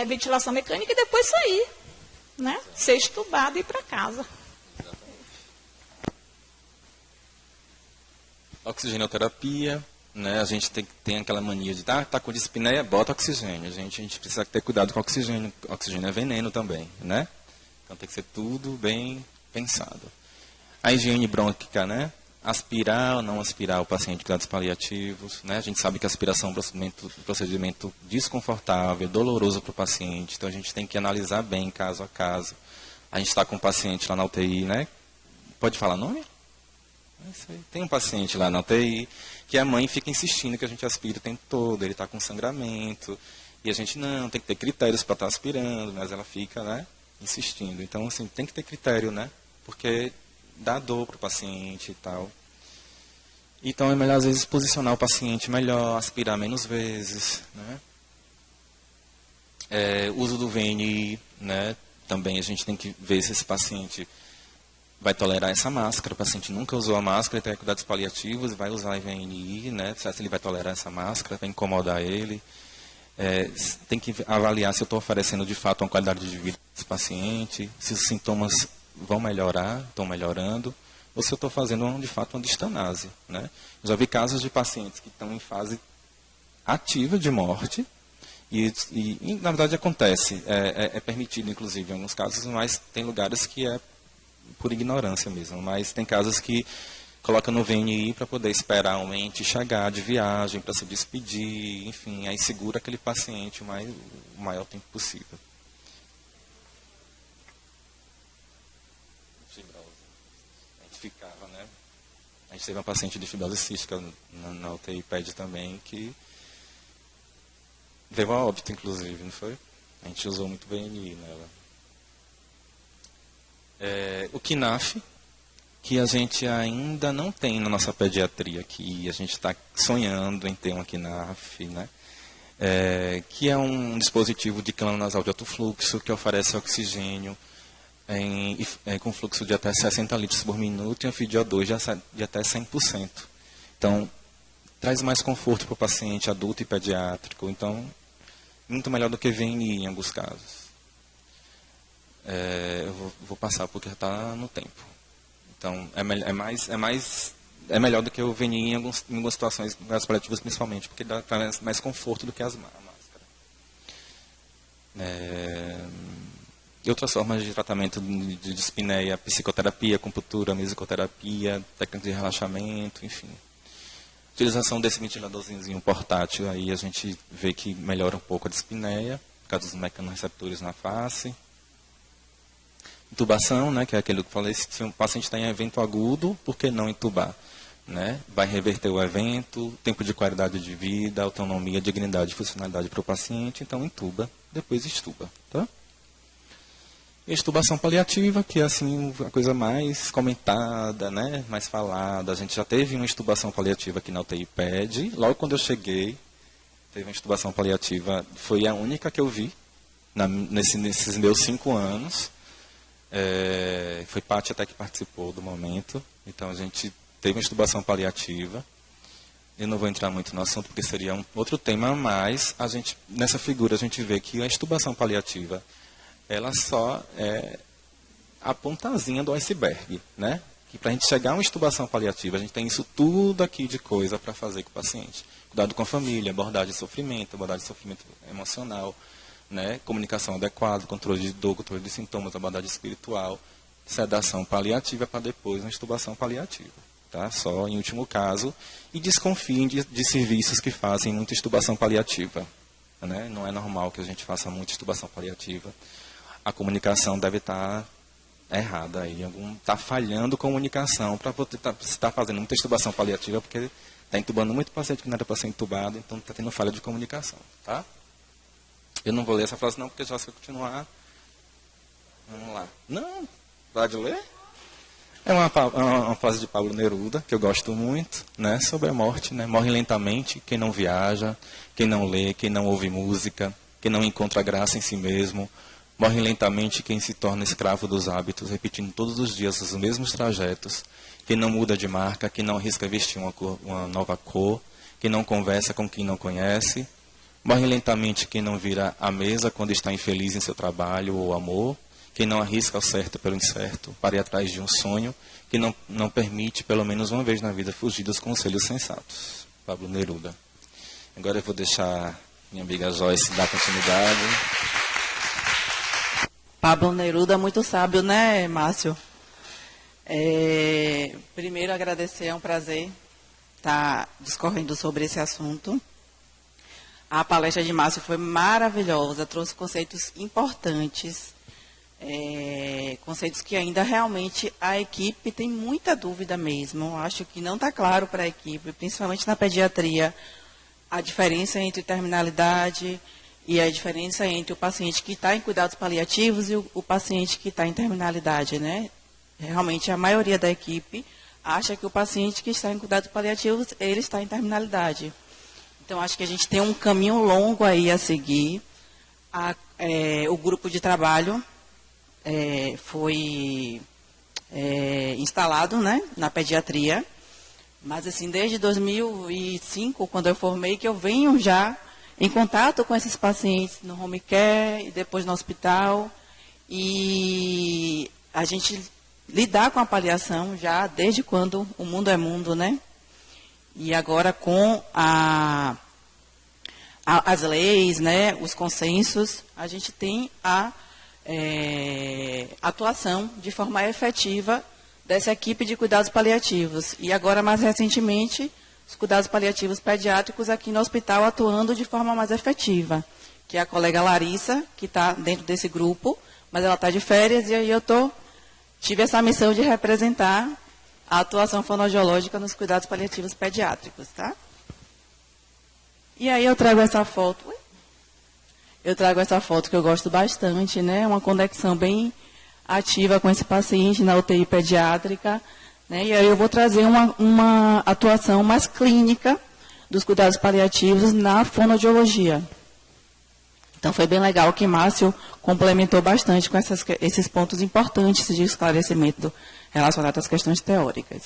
ventilação mecânica, e depois sair, né, ser estubado e ir para casa. Oxigenoterapia, né, a gente tem aquela mania de, tá com dispneia, bota oxigênio. A gente precisa ter cuidado com oxigênio. Oxigênio é veneno também, né? Então tem que ser tudo bem pensado. A higiene brônquica, né? Aspirar ou não aspirar o paciente de cuidados paliativos, né? A gente sabe que a aspiração é um procedimento desconfortável, doloroso para o paciente, então a gente tem que analisar bem caso a caso. A gente está com um paciente lá na UTI, né? Pode falar nome? Tem um paciente lá na UTI que a mãe fica insistindo que a gente aspire o tempo todo, ele está com sangramento, e a gente não, tem que ter critérios para estar aspirando, mas ela fica, né, insistindo. Então, assim, tem que ter critério, né? Porque dá dor para o paciente e tal. Então é melhor às vezes posicionar o paciente melhor, aspirar menos vezes, né? Uso do VNI, né? Também a gente tem que ver se esse paciente vai tolerar essa máscara. O paciente nunca usou a máscara, tem cuidados paliativos, vai usar a VNI, né? Se ele vai tolerar essa máscara, vai incomodar ele. Tem que avaliar se eu estou oferecendo de fato uma qualidade de vida desse paciente, se os sintomas vão melhorar, estão melhorando, ou se eu estou fazendo, de fato, uma distanase. Né? Já vi casos de pacientes que estão em fase ativa de morte, e na verdade, acontece, é permitido, inclusive, em alguns casos, mas tem lugares que é por ignorância mesmo. Mas tem casos que coloca no VNI para poder esperar um ente chegar de viagem, para se despedir, enfim, aí segura aquele paciente o maior tempo possível. Fibrose. A gente ficava, né? A gente teve uma paciente de fibrose cística na UTI PED também, que veio a óbito, inclusive, não foi? A gente usou muito VNI nela. O KNAF, que a gente ainda não tem na nossa pediatria aqui, a gente está sonhando em ter uma KNAF, né? Que é um dispositivo de cânula nasal de alto fluxo, que oferece oxigênio com fluxo de até 60 litros por minuto e um FiO2 de até 100%. Então, traz mais conforto para o paciente adulto e pediátrico, então, muito melhor do que VNI em alguns casos. Eu vou passar porque já está no tempo. Então, é melhor do que o VNI em algumas situações, as paliativas principalmente, porque dá mais conforto do que a máscara. E outras formas de tratamento de dispneia, psicoterapia, acupuntura, musicoterapia, técnicas de relaxamento, enfim. Utilização desse ventiladorzinho portátil, aí a gente vê que melhora um pouco a dispneia, por causa dos mecanorreceptores na face. Intubação, né, que é aquilo que eu falei, se um paciente está em evento agudo, por que não intubar? Né? Vai reverter o evento, tempo de qualidade de vida, autonomia, dignidade e funcionalidade para o paciente, então intuba, depois extuba. Tá? E a extubação paliativa, que é assim, a coisa mais comentada, né, mais falada. A gente já teve uma extubação paliativa aqui na UTI PED, logo quando eu cheguei, teve uma extubação paliativa, foi a única que eu vi nesses meus 5 anos. Foi Paty até que participou do momento, então a gente teve uma extubação paliativa. Eu não vou entrar muito no assunto porque seria um outro tema, mas nessa figura a gente vê que a extubação paliativa ela só é a pontazinha do iceberg, né? Que para a gente chegar a uma extubação paliativa a gente tem isso tudo aqui de coisa para fazer com o paciente. Cuidado com a família, abordagem de sofrimento emocional, né? Comunicação adequada, controle de dor, controle de sintomas, abordagem espiritual, sedação paliativa para depois uma extubação paliativa. Tá? Só em último caso. E desconfiem de serviços que fazem muita extubação paliativa. Né? Não é normal que a gente faça muita extubação paliativa. A comunicação deve estar errada. Está falhando comunicação para estar fazendo muita extubação paliativa, porque está entubando muito paciente que não era para ser entubado, então está tendo falha de comunicação. Tá? Eu não vou ler essa frase não, porque já se eu continuar... Vamos lá. Não, pode ler? É uma frase de Pablo Neruda, que eu gosto muito, né, sobre a morte. Né? Morre lentamente quem não viaja, quem não lê, quem não ouve música, quem não encontra graça em si mesmo. Morre lentamente quem se torna escravo dos hábitos, repetindo todos os dias os mesmos trajetos. Quem não muda de marca, quem não arrisca vestir uma nova cor, quem não conversa com quem não conhece. Morre lentamente quem não vira à mesa quando está infeliz em seu trabalho ou amor, quem não arrisca o certo pelo incerto para ir atrás de um sonho, quem não permite, pelo menos uma vez na vida, fugir dos conselhos sensatos. Pablo Neruda. Agora eu vou deixar minha amiga Joyce dar continuidade. Pablo Neruda, muito sábio, né, Márcio? Primeiro, agradecer, é um prazer estar discorrendo sobre esse assunto. A palestra de Márcio foi maravilhosa, trouxe conceitos importantes, conceitos que ainda realmente a equipe tem muita dúvida mesmo. Acho que não está claro para a equipe, principalmente na pediatria, a diferença entre terminalidade e a diferença entre o paciente que está em cuidados paliativos e o paciente que está em terminalidade, né? Realmente a maioria da equipe acha que o paciente que está em cuidados paliativos, ele está em terminalidade. Então, acho que a gente tem um caminho longo aí a seguir. O grupo de trabalho foi instalado, né, na pediatria. Mas, assim, desde 2005, quando eu formei, que eu venho já em contato com esses pacientes no home care e depois no hospital. E a gente lidar com a paliação já desde quando o mundo é mundo, né? E agora com as leis, né, os consensos, a gente tem a atuação de forma efetiva dessa equipe de cuidados paliativos. E agora, mais recentemente, os cuidados paliativos pediátricos aqui no hospital atuando de forma mais efetiva, que é a colega Larissa, que está dentro desse grupo, mas ela está de férias e aí tive essa missão de representar a atuação fonoaudiológica nos cuidados paliativos pediátricos, tá? E aí eu trago essa foto. Eu trago essa foto que eu gosto bastante, né? Uma conexão bem ativa com esse paciente na UTI pediátrica, né? E aí eu vou trazer uma atuação mais clínica dos cuidados paliativos na fonoaudiologia. Então foi bem legal que Márcio complementou bastante com esses pontos importantes de esclarecimento relacionado às questões teóricas.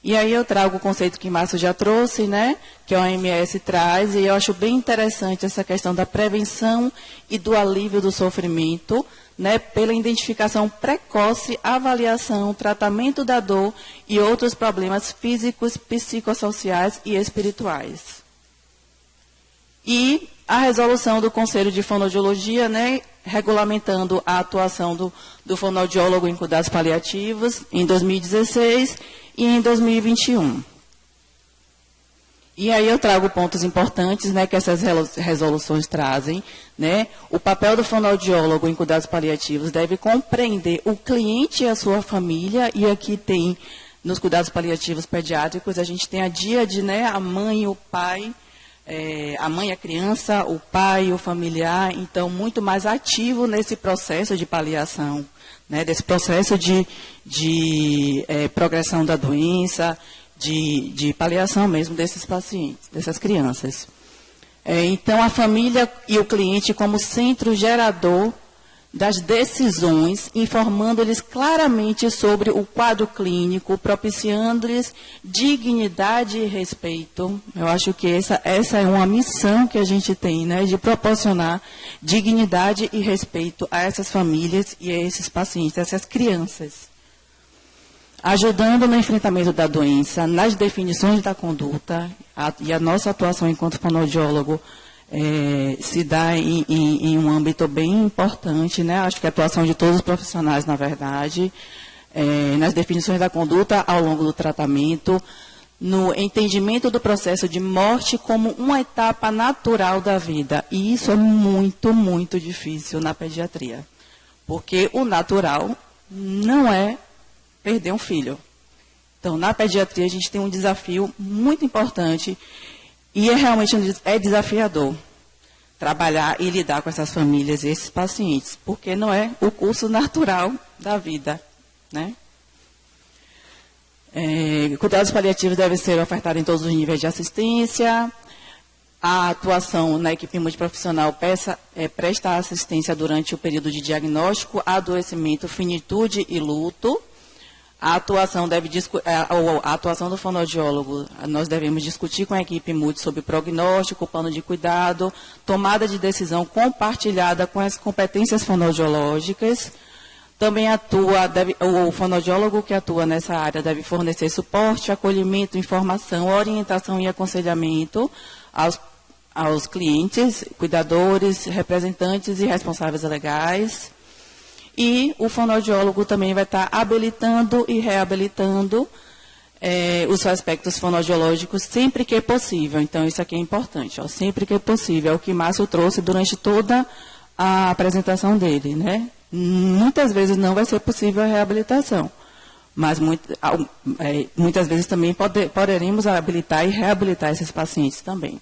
E aí eu trago o conceito que Márcio já trouxe, né, que a OMS traz, e eu acho bem interessante essa questão da prevenção e do alívio do sofrimento, né, pela identificação precoce, avaliação, tratamento da dor e outros problemas físicos, psicossociais e espirituais. E a resolução do Conselho de Fonoaudiologia, né, regulamentando a atuação do fonoaudiólogo em cuidados paliativos em 2016 e em 2021. E aí eu trago pontos importantes, né, que essas resoluções trazem, né? O papel do fonoaudiólogo em cuidados paliativos deve compreender o cliente e a sua família, e aqui tem, nos cuidados paliativos pediátricos, a gente tem a díade, né, a mãe, o pai, a mãe, a criança, o pai, o familiar, então muito mais ativo nesse processo de paliação, né, desse processo de progressão da doença, de paliação mesmo desses pacientes, dessas crianças. Então, a família e o cliente como centro gerador das decisões, informando-lhes claramente sobre o quadro clínico, propiciando-lhes dignidade e respeito. Eu acho que essa é uma missão que a gente tem, né, de proporcionar dignidade e respeito a essas famílias e a esses pacientes, a essas crianças. Ajudando no enfrentamento da doença, nas definições da conduta, e a nossa atuação enquanto fonoaudiólogo se dá em um âmbito bem importante, né? Acho que a atuação de todos os profissionais, na verdade, nas definições da conduta ao longo do tratamento, no entendimento do processo de morte como uma etapa natural da vida. E isso é muito, muito difícil na pediatria, porque o natural não é perder um filho. Então, na pediatria, a gente tem um desafio muito importante e realmente desafiador trabalhar e lidar com essas famílias e esses pacientes, porque não é o curso natural da vida, né? Cuidados paliativos devem ser ofertados em todos os níveis de assistência. A atuação na equipe multiprofissional presta assistência durante o período de diagnóstico, adoecimento, finitude e luto. A atuação do fonoaudiólogo, nós devemos discutir com a equipe multi sobre prognóstico, plano de cuidado, tomada de decisão compartilhada com as competências fonoaudiológicas. Também o fonoaudiólogo que atua nessa área deve fornecer suporte, acolhimento, informação, orientação e aconselhamento aos clientes, cuidadores, representantes e responsáveis legais. E o fonoaudiólogo também vai estar habilitando e reabilitando os aspectos fonoaudiológicos sempre que possível. Então, isso aqui é importante, ó, sempre que possível. É o que Márcio trouxe durante toda a apresentação dele, né? Muitas vezes não vai ser possível a reabilitação, mas muitas vezes também poderemos habilitar e reabilitar esses pacientes também.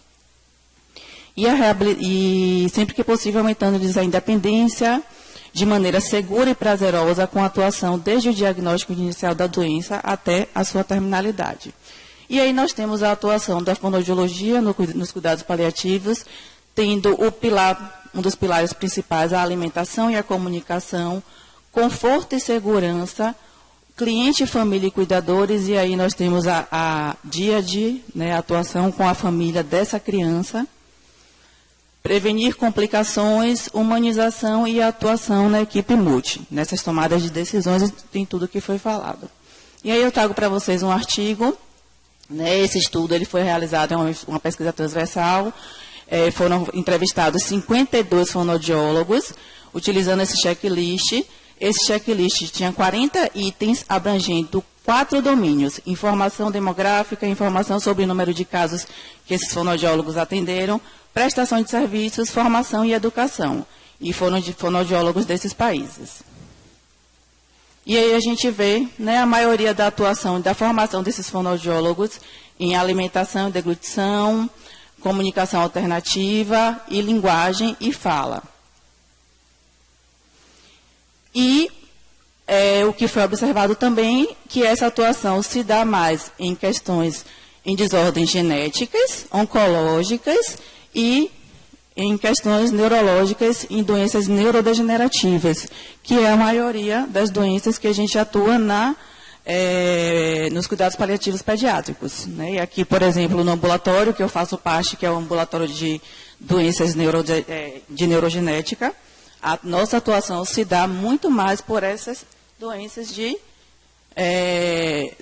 E sempre que possível, aumentando-lhes a independência, de maneira segura e prazerosa, com a atuação desde o diagnóstico inicial da doença até a sua terminalidade. E aí nós temos a atuação da fonoaudiologia nos cuidados paliativos, tendo um dos pilares principais, a alimentação e a comunicação, conforto e segurança, cliente, família e cuidadores, e aí nós temos a díade, né, a atuação com a família dessa criança, prevenir complicações, humanização e atuação na equipe multi, nessas tomadas de decisões em tudo que foi falado. E aí eu trago para vocês um artigo, né, esse estudo ele foi realizado em uma pesquisa transversal, foram entrevistados 52 fonoaudiólogos, utilizando esse checklist. Esse checklist tinha 40 itens abrangendo 4 domínios: informação demográfica, informação sobre o número de casos que esses fonoaudiólogos atenderam, prestação de serviços, formação e educação. E foram de fonoaudiólogos desses países. E aí a gente vê, né, a maioria da atuação e da formação desses fonoaudiólogos em alimentação e deglutição, comunicação alternativa e linguagem e fala. E o que foi observado também, que essa atuação se dá mais em questões em desordens genéticas, oncológicas e em questões neurológicas, em doenças neurodegenerativas, que é a maioria das doenças que a gente atua nos cuidados paliativos pediátricos. Né? E aqui, por exemplo, no ambulatório, que eu faço parte, que é o ambulatório de doenças de neurogenética, a nossa atuação se dá muito mais por essas doenças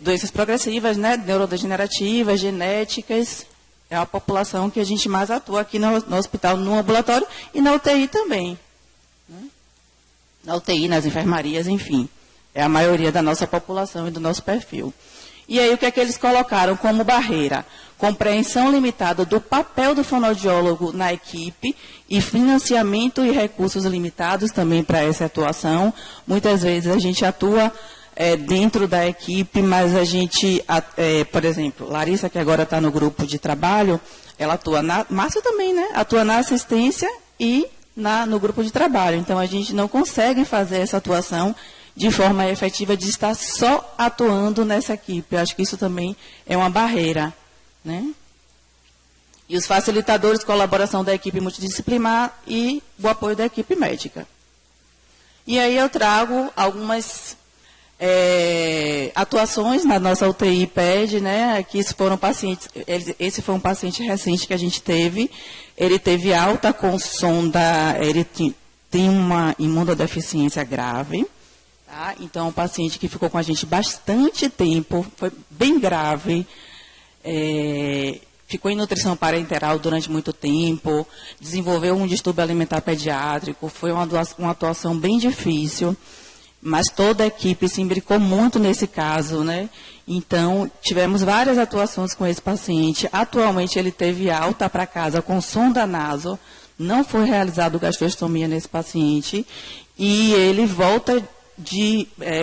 doenças progressivas, né, neurodegenerativas, genéticas. É a população que a gente mais atua aqui no hospital, no ambulatório e na UTI também. Né? Na UTI, nas enfermarias, enfim. É a maioria da nossa população e do nosso perfil. E aí o que é que eles colocaram como barreira? Compreensão limitada do papel do fonoaudiólogo na equipe e financiamento e recursos limitados também para essa atuação. Muitas vezes a gente atua dentro da equipe, mas a gente, por exemplo, Larissa, que agora está no grupo de trabalho, ela atua Márcia também, né? Atua na assistência e no grupo de trabalho. Então, a gente não consegue fazer essa atuação de forma efetiva de estar só atuando nessa equipe. Eu acho que isso também é uma barreira, né? E os facilitadores, colaboração da equipe multidisciplinar e o apoio da equipe médica. E aí eu trago algumas atuações na nossa UTI PED, né? Aqui foram pacientes, esse foi um paciente recente que a gente teve. Ele teve alta com sonda, ele tem uma imunodeficiência grave. Tá? Então, um paciente que ficou com a gente bastante tempo, foi bem grave, ficou em nutrição parenteral durante muito tempo, desenvolveu um distúrbio alimentar pediátrico, foi uma atuação bem difícil, mas toda a equipe se imbricou muito nesse caso, né? Então, tivemos várias atuações com esse paciente. Atualmente, ele teve alta para casa com sonda naso, não foi realizado gastrostomia nesse paciente, e ele volta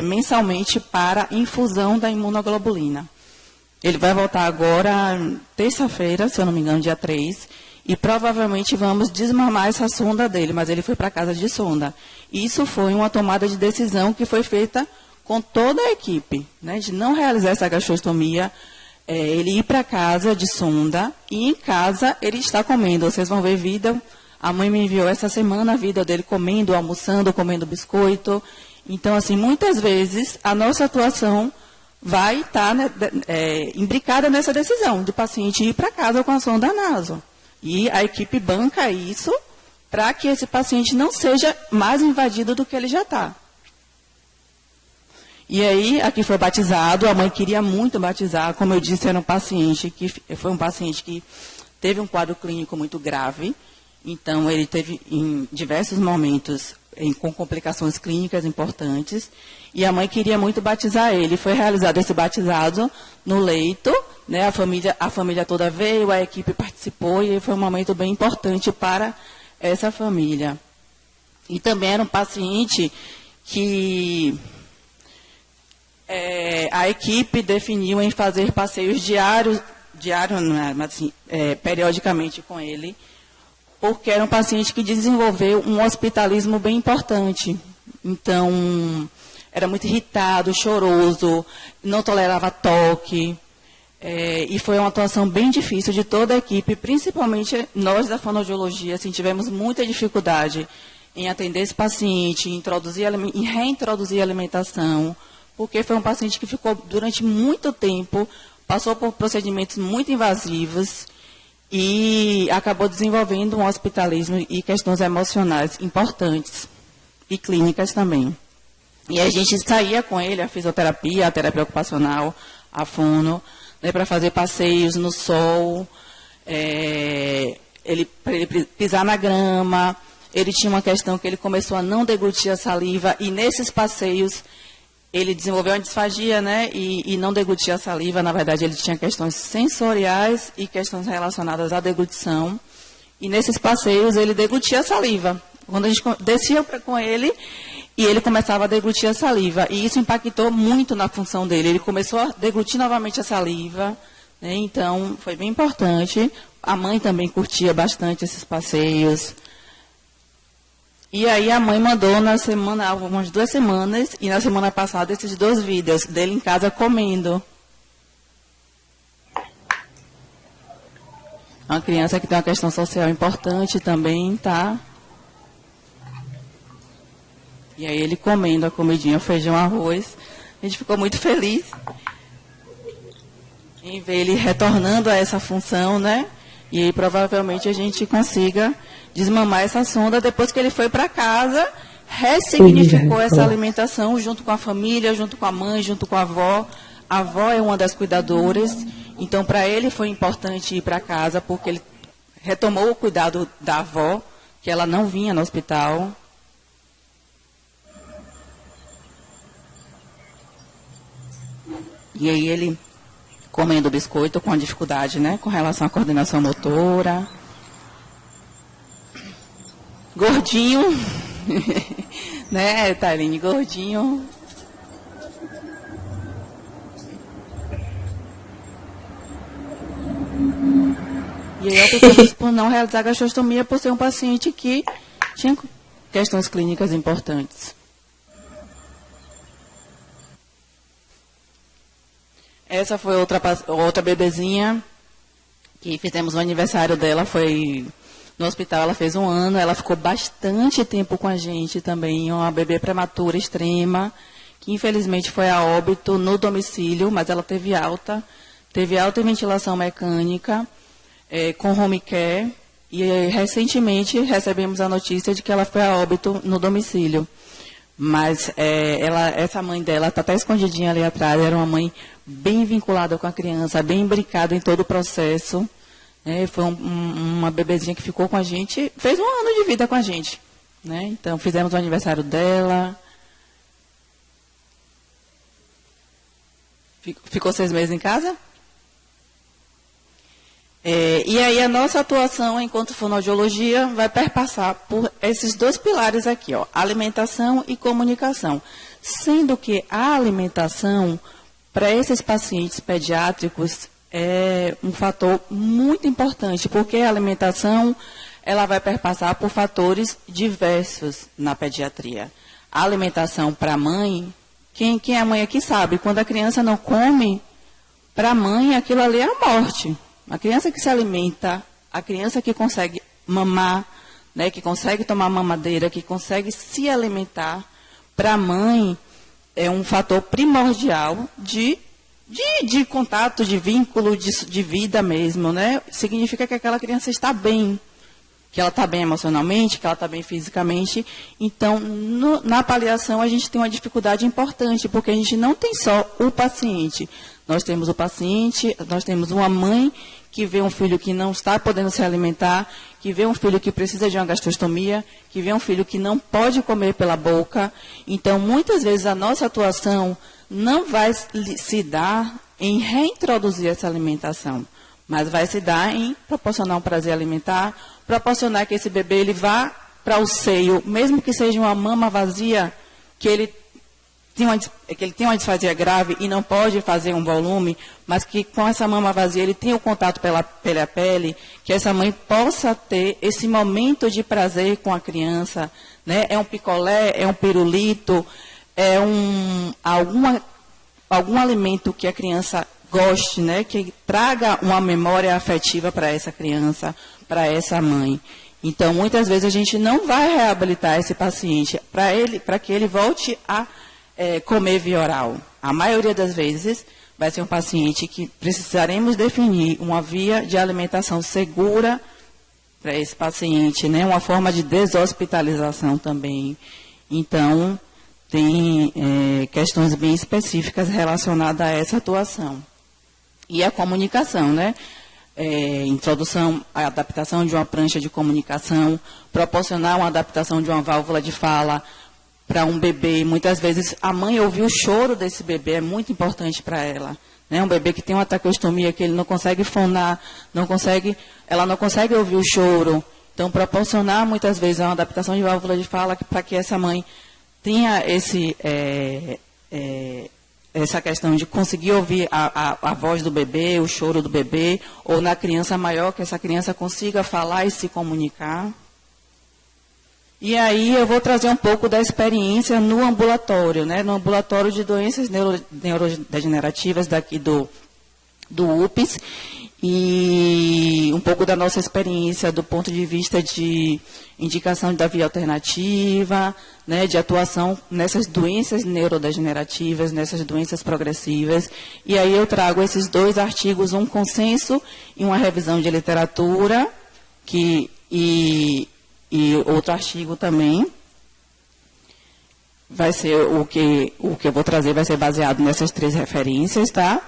mensalmente para infusão da imunoglobulina. Ele vai voltar agora, terça-feira, se eu não me engano, dia 3, e provavelmente vamos desmamar essa sonda dele, mas ele foi para casa de sonda. Isso foi uma tomada de decisão que foi feita com toda a equipe, né, de não realizar essa gastrostomia, ele ir para casa de sonda, e em casa ele está comendo. Vocês vão ver vídeo, a mãe me enviou essa semana a vídeo dele comendo, almoçando, comendo biscoito. Então, assim, muitas vezes a nossa atuação vai estar imbricada nessa decisão do paciente ir para casa com a sonda naso. E a equipe banca isso para que esse paciente não seja mais invadido do que ele já está. E aí, aqui foi batizado, a mãe queria muito batizar, como eu disse, era um paciente foi um paciente que teve um quadro clínico muito grave. Então, ele teve, em diversos momentos, com complicações clínicas importantes, e a mãe queria muito batizar ele. Foi realizado esse batizado no leito, né? A família toda veio, a equipe participou, e foi um momento bem importante para essa família. E também era um paciente que a equipe definiu em fazer passeios diários não é, mas assim, periodicamente com ele, porque era um paciente que desenvolveu um hospitalismo bem importante. Então, era muito irritado, choroso, não tolerava toque. E foi uma atuação bem difícil de toda a equipe, principalmente nós da fonoaudiologia, assim, tivemos muita dificuldade em atender esse paciente, em reintroduzir a alimentação, porque foi um paciente que ficou durante muito tempo, passou por procedimentos muito invasivos, e acabou desenvolvendo um hospitalismo e questões emocionais importantes e clínicas também. E a gente saía com ele, a fisioterapia, a terapia ocupacional, a fono, né, para fazer passeios no sol, para ele pisar na grama. Ele tinha uma questão que ele começou a não deglutir a saliva, e nesses passeios ele desenvolveu uma disfagia, né, e não deglutia a saliva. Na verdade, ele tinha questões sensoriais e questões relacionadas à deglutição. E nesses passeios ele deglutia a saliva. Quando a gente descia com ele, e ele começava a deglutir a saliva. E isso impactou muito na função dele. Ele começou a deglutir novamente a saliva, né, então foi bem importante. A mãe também curtia bastante esses passeios. E aí a mãe mandou na semana, umas 2 semanas, e na semana passada esses 2 vídeos dele em casa comendo. Uma criança que tem uma questão social importante também, tá? E aí ele comendo a comidinha, feijão, arroz. A gente ficou muito feliz em ver ele retornando a essa função, né? E aí provavelmente a gente consiga desmamar essa sonda depois que ele foi para casa, ressignificou essa alimentação junto com a família, junto com a mãe, junto com a avó. A avó é uma das cuidadoras, então para ele foi importante ir para casa porque ele retomou o cuidado da avó, que ela não vinha no hospital. E aí ele comendo biscoito com dificuldade, né, com relação à coordenação motora. Gordinho, né, Thaline, gordinho. E aí optamos por não realizar a gastrostomia por ser um paciente que tinha questões clínicas importantes. Essa foi outra bebezinha que fizemos o aniversário dela, foi no hospital, ela fez 1 ano, ela ficou bastante tempo com a gente também, uma bebê prematura extrema, que infelizmente foi a óbito no domicílio, mas ela teve alta em ventilação mecânica, com home care, e recentemente recebemos a notícia de que ela foi a óbito no domicílio. Mas essa mãe dela está até escondidinha ali atrás, era uma mãe bem vinculada com a criança, bem imbricada em todo o processo. Foi uma bebezinha que ficou com a gente, fez 1 ano de vida com a gente. Né? Então, fizemos o aniversário dela. Ficou 6 meses em casa? E aí a nossa atuação enquanto fonoaudiologia vai perpassar por esses 2 pilares aqui, ó, alimentação e comunicação. Sendo que a alimentação, para esses pacientes pediátricos, é um fator muito importante, porque a alimentação ela vai perpassar por fatores diversos na pediatria. A alimentação para a mãe, quem é mãe aqui sabe, quando a criança não come, para a mãe aquilo ali é a morte. A criança que se alimenta, a criança que consegue mamar, né, que consegue tomar mamadeira, que consegue se alimentar, para a mãe é um fator primordial de contato, de vínculo, de vida mesmo, né? Significa que aquela criança está bem, que ela está bem emocionalmente, que ela está bem fisicamente. Então, na paliação, a gente tem uma dificuldade importante, porque a gente não tem só o paciente. Nós temos o paciente, nós temos uma mãe que vê um filho que não está podendo se alimentar, que vê um filho que precisa de uma gastrostomia, que vê um filho que não pode comer pela boca. Então, muitas vezes, a nossa atuação não vai se dar em reintroduzir essa alimentação, mas vai se dar em proporcionar um prazer alimentar, proporcionar que esse bebê ele vá para o seio, mesmo que seja uma mama vazia, que ele tem uma disfasia grave e não pode fazer um volume, mas que com essa mama vazia ele tenha o contato pela pele a pele, que essa mãe possa ter esse momento de prazer com a criança, né? É um picolé, é um pirulito, é algum alimento que a criança goste, né? Que traga uma memória afetiva para essa criança, para essa mãe. Então, muitas vezes a gente não vai reabilitar esse paciente para que ele volte a comer via oral. A maioria das vezes vai ser um paciente que precisaremos definir uma via de alimentação segura para esse paciente, né? Uma forma de deshospitalização também. Então, tem questões bem específicas relacionadas a essa atuação. E a comunicação, né? Introdução, a adaptação de uma prancha de comunicação, proporcionar uma adaptação de uma válvula de fala para um bebê. Muitas vezes a mãe ouvir o choro desse bebê é muito importante para ela. Né? Um bebê que tem uma traqueostomia, que ele não consegue fonar, ela não consegue ouvir o choro. Então, proporcionar muitas vezes uma adaptação de válvula de fala para que essa mãe tenha essa questão de conseguir ouvir a voz do bebê, o choro do bebê, ou na criança maior, que essa criança consiga falar e se comunicar. E aí eu vou trazer um pouco da experiência no ambulatório, né? No ambulatório de doenças neurodegenerativas daqui do UPS, e um pouco da nossa experiência do ponto de vista de indicação da via alternativa, né, de atuação nessas doenças neurodegenerativas, nessas doenças progressivas. E aí eu trago esses 2 artigos, um consenso e uma revisão de literatura, e outro artigo também. Vai ser o que eu vou trazer, vai ser baseado nessas 3 referências, tá?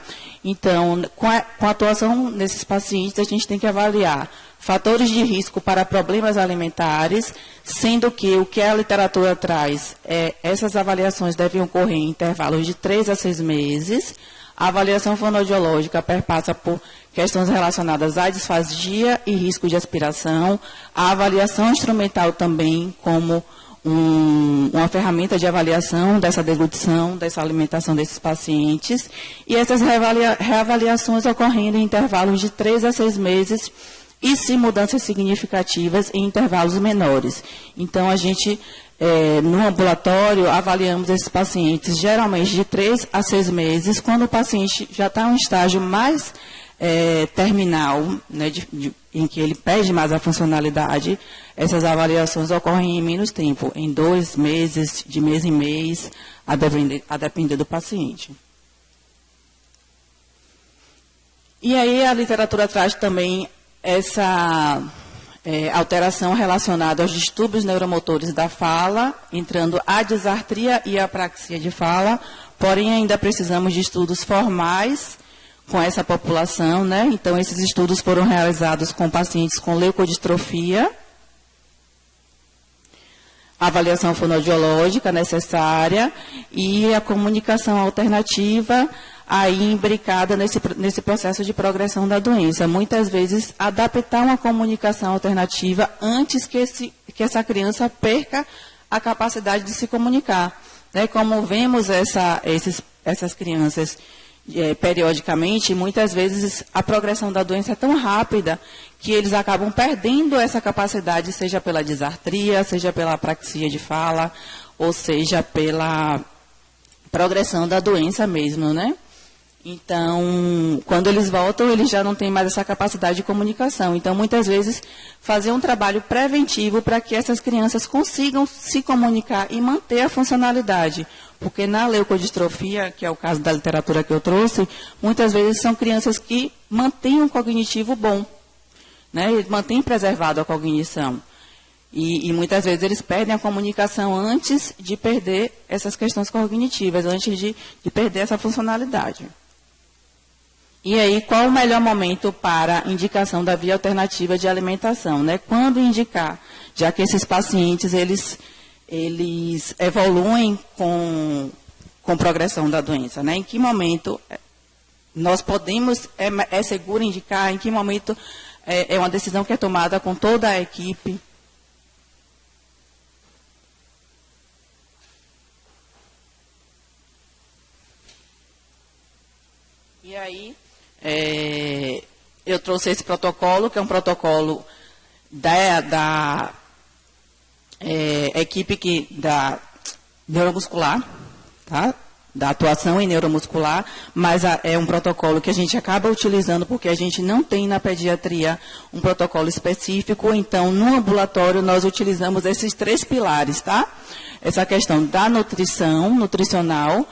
Então, com a atuação nesses pacientes, a gente tem que avaliar fatores de risco para problemas alimentares, sendo que o que a literatura traz essas avaliações devem ocorrer em intervalos de 3 a 6 meses. A avaliação fonoaudiológica perpassa por questões relacionadas à disfagia e risco de aspiração. A avaliação instrumental também como uma ferramenta de avaliação dessa deglutição, dessa alimentação desses pacientes, e essas reavaliações ocorrendo em intervalos de 3 a 6 meses e se mudanças significativas em intervalos menores. Então, a gente, no ambulatório, avaliamos esses pacientes geralmente de 3 a 6 meses, quando o paciente já está em um estágio mais terminal, né, em que ele perde mais a funcionalidade. Essas avaliações ocorrem em menos tempo, em 2 meses, de mês em mês, a depender do paciente. E aí a literatura traz também essa alteração relacionada aos distúrbios neuromotores da fala, entrando a disartria e a apraxia de fala, porém ainda precisamos de estudos formais com essa população, né? Então, esses estudos foram realizados com pacientes com leucodistrofia, avaliação fonoaudiológica necessária e a comunicação alternativa aí imbricada nesse processo de progressão da doença. Muitas vezes, adaptar uma comunicação alternativa antes que essa criança perca a capacidade de se comunicar. Né? Como vemos essas crianças periodicamente, muitas vezes a progressão da doença é tão rápida que eles acabam perdendo essa capacidade, seja pela disartria, seja pela apraxia de fala, ou seja pela progressão da doença mesmo, né? Então, quando eles voltam, eles já não têm mais essa capacidade de comunicação. Então, muitas vezes, fazer um trabalho preventivo para que essas crianças consigam se comunicar e manter a funcionalidade. Porque na leucodistrofia, que é o caso da literatura que eu trouxe, muitas vezes são crianças que mantêm um cognitivo bom, né? Mantêm preservado a cognição. E muitas vezes eles perdem a comunicação antes de perder essas questões cognitivas, antes de perder essa funcionalidade. E aí, qual o melhor momento para indicação da via alternativa de alimentação? Né? Quando indicar, já que esses pacientes, eles evoluem com progressão da doença. Né? Em que momento nós podemos, é seguro indicar, em que momento é uma decisão que é tomada com toda a equipe? E aí, eu trouxe esse protocolo, que é um protocolo da equipe da neuromuscular, tá? Da atuação em neuromuscular, mas é um protocolo que a gente acaba utilizando porque a gente não tem na pediatria um protocolo específico, então no ambulatório nós utilizamos esses 3 pilares, tá? Essa questão da nutrição, nutricional,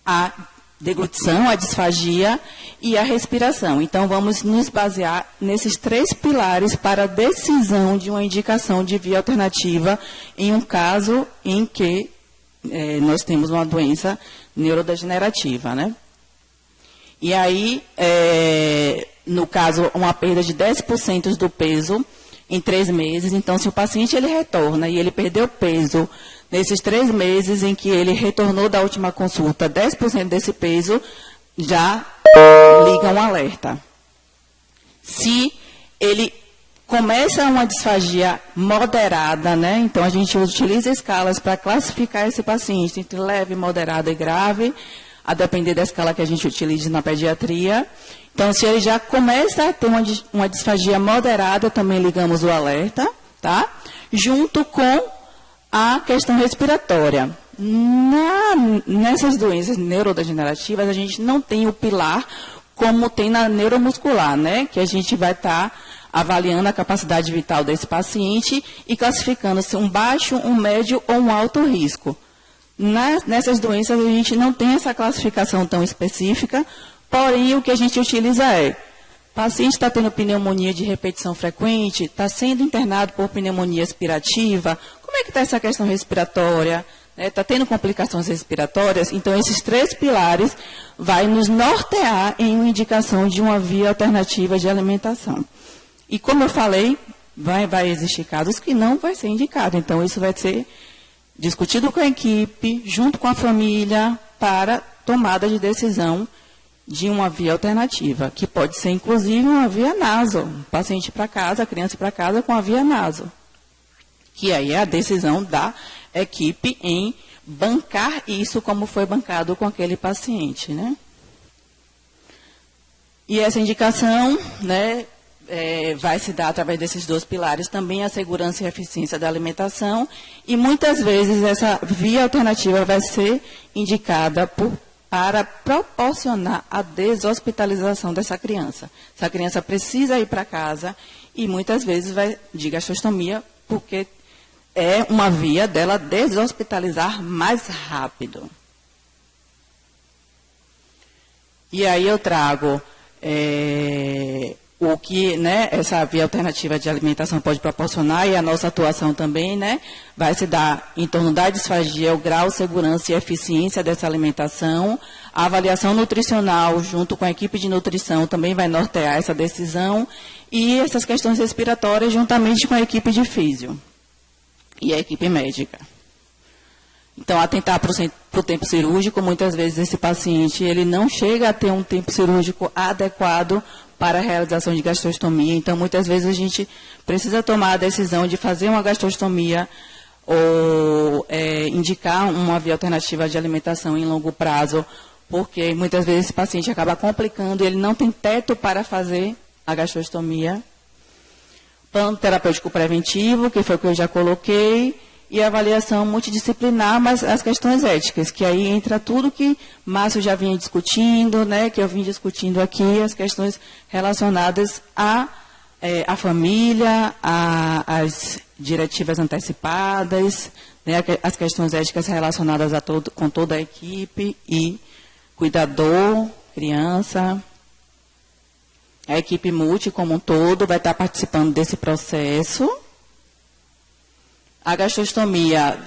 a deglutição, a disfagia e a respiração. Então, vamos nos basear nesses 3 pilares para a decisão de uma indicação de via alternativa em um caso em que nós temos uma doença neurodegenerativa, né? E aí, no caso, uma perda de 10% do peso em 3 meses. Então, se o paciente ele retorna e ele perdeu peso nesses 3 meses em que ele retornou da última consulta, 10% desse peso já liga um alerta. Se ele começa uma disfagia moderada, né? Então a gente utiliza escalas para classificar esse paciente entre leve, moderada e grave, a depender da escala que a gente utiliza na pediatria. Então, se ele já começa a ter uma disfagia moderada, também ligamos o alerta, tá? Junto com a questão respiratória. Nessas doenças neurodegenerativas, a gente não tem o pilar como tem na neuromuscular, né? Que a gente vai estar avaliando a capacidade vital desse paciente e classificando se um baixo, um médio ou um alto risco. Nessas doenças, a gente não tem essa classificação tão específica, porém, o que a gente utiliza o paciente está tendo pneumonia de repetição frequente, está sendo internado por pneumonia aspirativa, como é que está essa questão respiratória? Está tendo complicações respiratórias? Então, esses 3 pilares vai nos nortear em uma indicação de uma via alternativa de alimentação. E, como eu falei, vai existir casos que não vai ser indicado. Então, isso vai ser discutido com a equipe, junto com a família, para tomada de decisão de uma via alternativa, que pode ser, inclusive, uma via naso. O paciente para casa, a criança para casa com a via naso. Que aí é a decisão da equipe em bancar isso como foi bancado com aquele paciente, né? E essa indicação, né, vai se dar através desses 2 pilares também a segurança e a eficiência da alimentação, e muitas vezes essa via alternativa vai ser indicada para proporcionar a deshospitalização dessa criança. Essa criança precisa ir para casa e muitas vezes vai de gastrostomia, porque é uma via dela deshospitalizar mais rápido. E aí eu trago o que, né, essa via alternativa de alimentação pode proporcionar, e a nossa atuação também, né, vai se dar em torno da disfagia, o grau, segurança e eficiência dessa alimentação. A avaliação nutricional, junto com a equipe de nutrição, também vai nortear essa decisão, e essas questões respiratórias, juntamente com a equipe de físio e a equipe médica. Então, atentar para o tempo cirúrgico, muitas vezes esse paciente ele não chega a ter um tempo cirúrgico adequado para a realização de gastrostomia. Então, muitas vezes a gente precisa tomar a decisão de fazer uma gastrostomia ou indicar uma via alternativa de alimentação em longo prazo, porque muitas vezes esse paciente acaba complicando e ele não tem teto para fazer a gastrostomia. Plano terapêutico preventivo, que foi o que eu já coloquei, e avaliação multidisciplinar, mas as questões éticas, que aí entra tudo que Márcio já vinha discutindo, né, que eu vim discutindo aqui, as questões relacionadas à família, às diretivas antecipadas, né, as questões éticas relacionadas com toda a equipe e cuidador, criança. A equipe multi como um todo vai estar participando desse processo. A gastrostomia,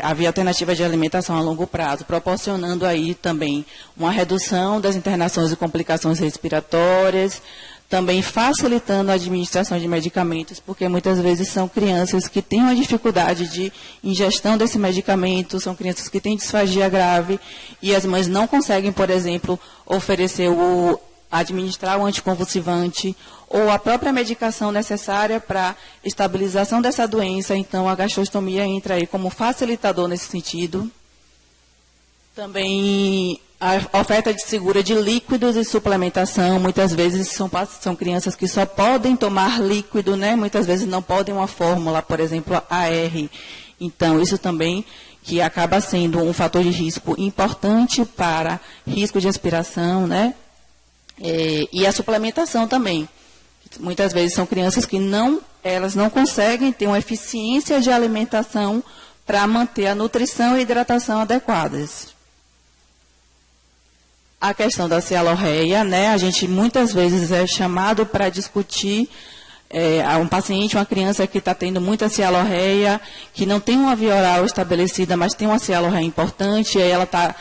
a via alternativa de alimentação a longo prazo, proporcionando aí também uma redução das internações e complicações respiratórias, também facilitando a administração de medicamentos, porque muitas vezes são crianças que têm uma dificuldade de ingestão desse medicamento, são crianças que têm disfagia grave, e as mães não conseguem, por exemplo, administrar o anticonvulsivante ou a própria medicação necessária para estabilização dessa doença. Então, a gastrostomia entra aí como facilitador nesse sentido. Também a oferta de segura de líquidos e suplementação. Muitas vezes são crianças que só podem tomar líquido, né? Muitas vezes não podem uma fórmula, por exemplo, AR. Então, isso também que acaba sendo um fator de risco importante para risco de aspiração, né? E a suplementação também. Muitas vezes são crianças que elas não conseguem ter uma eficiência de alimentação para manter a nutrição e hidratação adequadas. a questão da cialorreia, né? A gente muitas vezes é chamado para discutir um paciente, uma criança que está tendo muita cialorreia, que não tem uma via oral estabelecida, mas tem uma cialorreia importante, e aí ela está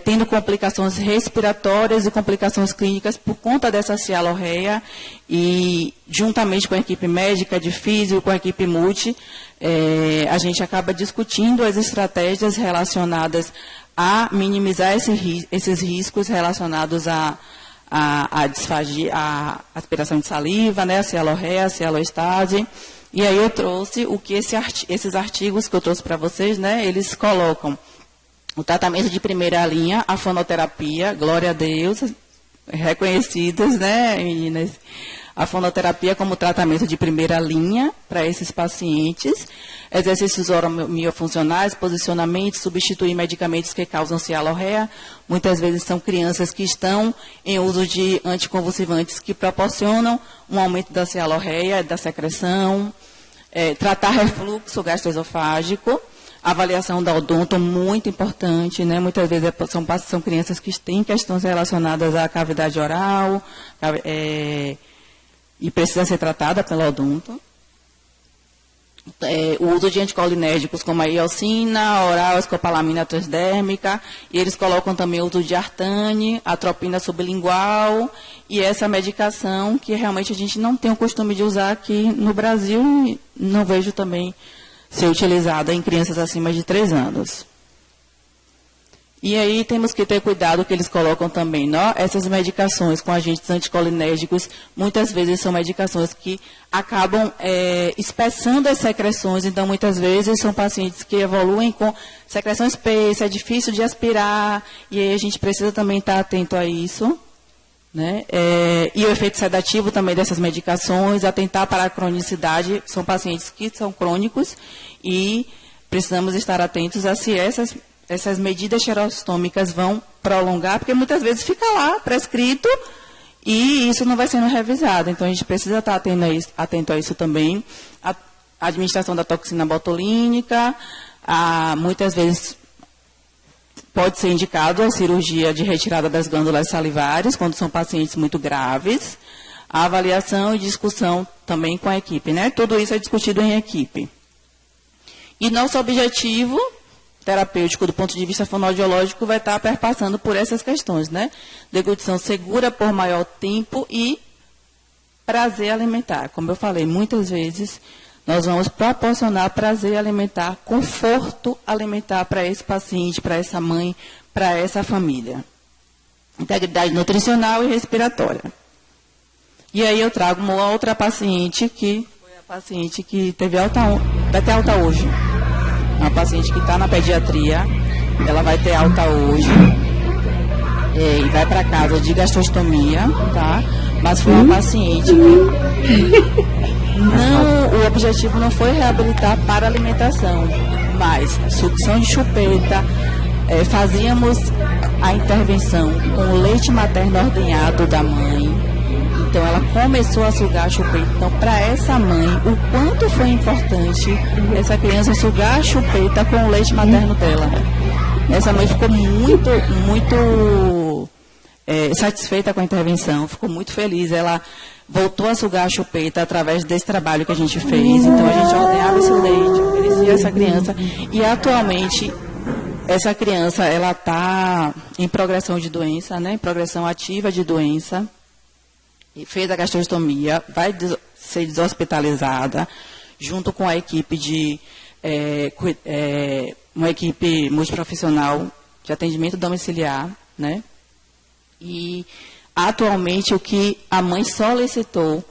tendo complicações respiratórias e complicações clínicas por conta dessa cialorreia, e juntamente com a equipe médica, de físio, com a equipe multi, a gente acaba discutindo as estratégias relacionadas a minimizar esses riscos relacionados a disfagia, a aspiração de saliva, né, a cialorreia, a cialoestase. E aí eu trouxe o que esses artigos que eu trouxe para vocês, né, eles colocam o tratamento de primeira linha, a fonoterapia, glória a Deus, reconhecidas, né, meninas? A fonoterapia como tratamento de primeira linha para esses pacientes, exercícios oromiofuncionais, posicionamento, substituir medicamentos que causam cialorreia. Muitas vezes são crianças que estão em uso de anticonvulsivantes que proporcionam um aumento da cialorreia, da secreção, tratar refluxo gastroesofágico, avaliação da odonto, muito importante, né? Muitas vezes são crianças que têm questões relacionadas à cavidade oral, e precisa ser tratada pela odonto. O uso de anticolinérgicos como a iosina, oral, escopolamina transdérmica, e eles colocam também o uso de artane, atropina sublingual, e essa medicação que realmente a gente não tem o costume de usar aqui no Brasil, e não vejo também ser utilizada em crianças acima de 3 anos. E aí temos que ter cuidado que eles colocam também, não? Essas medicações com agentes anticolinérgicos, muitas vezes são medicações que acabam espessando as secreções, então muitas vezes são pacientes que evoluem com secreção espessa, é difícil de aspirar, e aí a gente precisa também estar atento a isso, né? E o efeito sedativo também dessas medicações, atentar para a cronicidade, são pacientes que são crônicos, e precisamos estar atentos a se essas medidas xerostômicas vão prolongar, porque muitas vezes fica lá prescrito e isso não vai sendo revisado. Então, a gente precisa estar atento a isso também. A administração da toxina botulínica, muitas vezes pode ser indicado a cirurgia de retirada das glândulas salivares, quando são pacientes muito graves. A avaliação e discussão também com a equipe, né? Tudo isso é discutido em equipe. E nosso objetivo terapêutico do ponto de vista fonoaudiológico vai estar perpassando por essas questões, né? Deglutição segura por maior tempo e prazer alimentar. Como eu falei, muitas vezes nós vamos proporcionar prazer alimentar, conforto alimentar para esse paciente, para essa mãe, para essa família. Integridade nutricional e respiratória. E aí eu trago uma outra paciente que foi a paciente que vai ter alta hoje. Uma paciente que está na pediatria, ela vai ter alta hoje e vai para casa de gastrostomia, tá? Mas foi uma paciente que o objetivo não foi reabilitar para alimentação, mas sucção de chupeta, fazíamos a intervenção com o leite materno ordenhado da mãe. Então, ela começou a sugar a chupeta. Então, para essa mãe, o quanto foi importante essa criança sugar a chupeta com o leite materno dela. Essa mãe ficou muito satisfeita com a intervenção, ficou muito feliz. Ela voltou a sugar a chupeta através desse trabalho que a gente fez. Então, a gente ordenhava esse leite, oferecia essa criança. E, atualmente, essa criança ela está em progressão de doença, né? Em progressão ativa de doença. E fez a gastrostomia, vai ser deshospitalizada, junto com a equipe uma equipe multiprofissional de atendimento domiciliar, né? E atualmente o que a mãe solicitou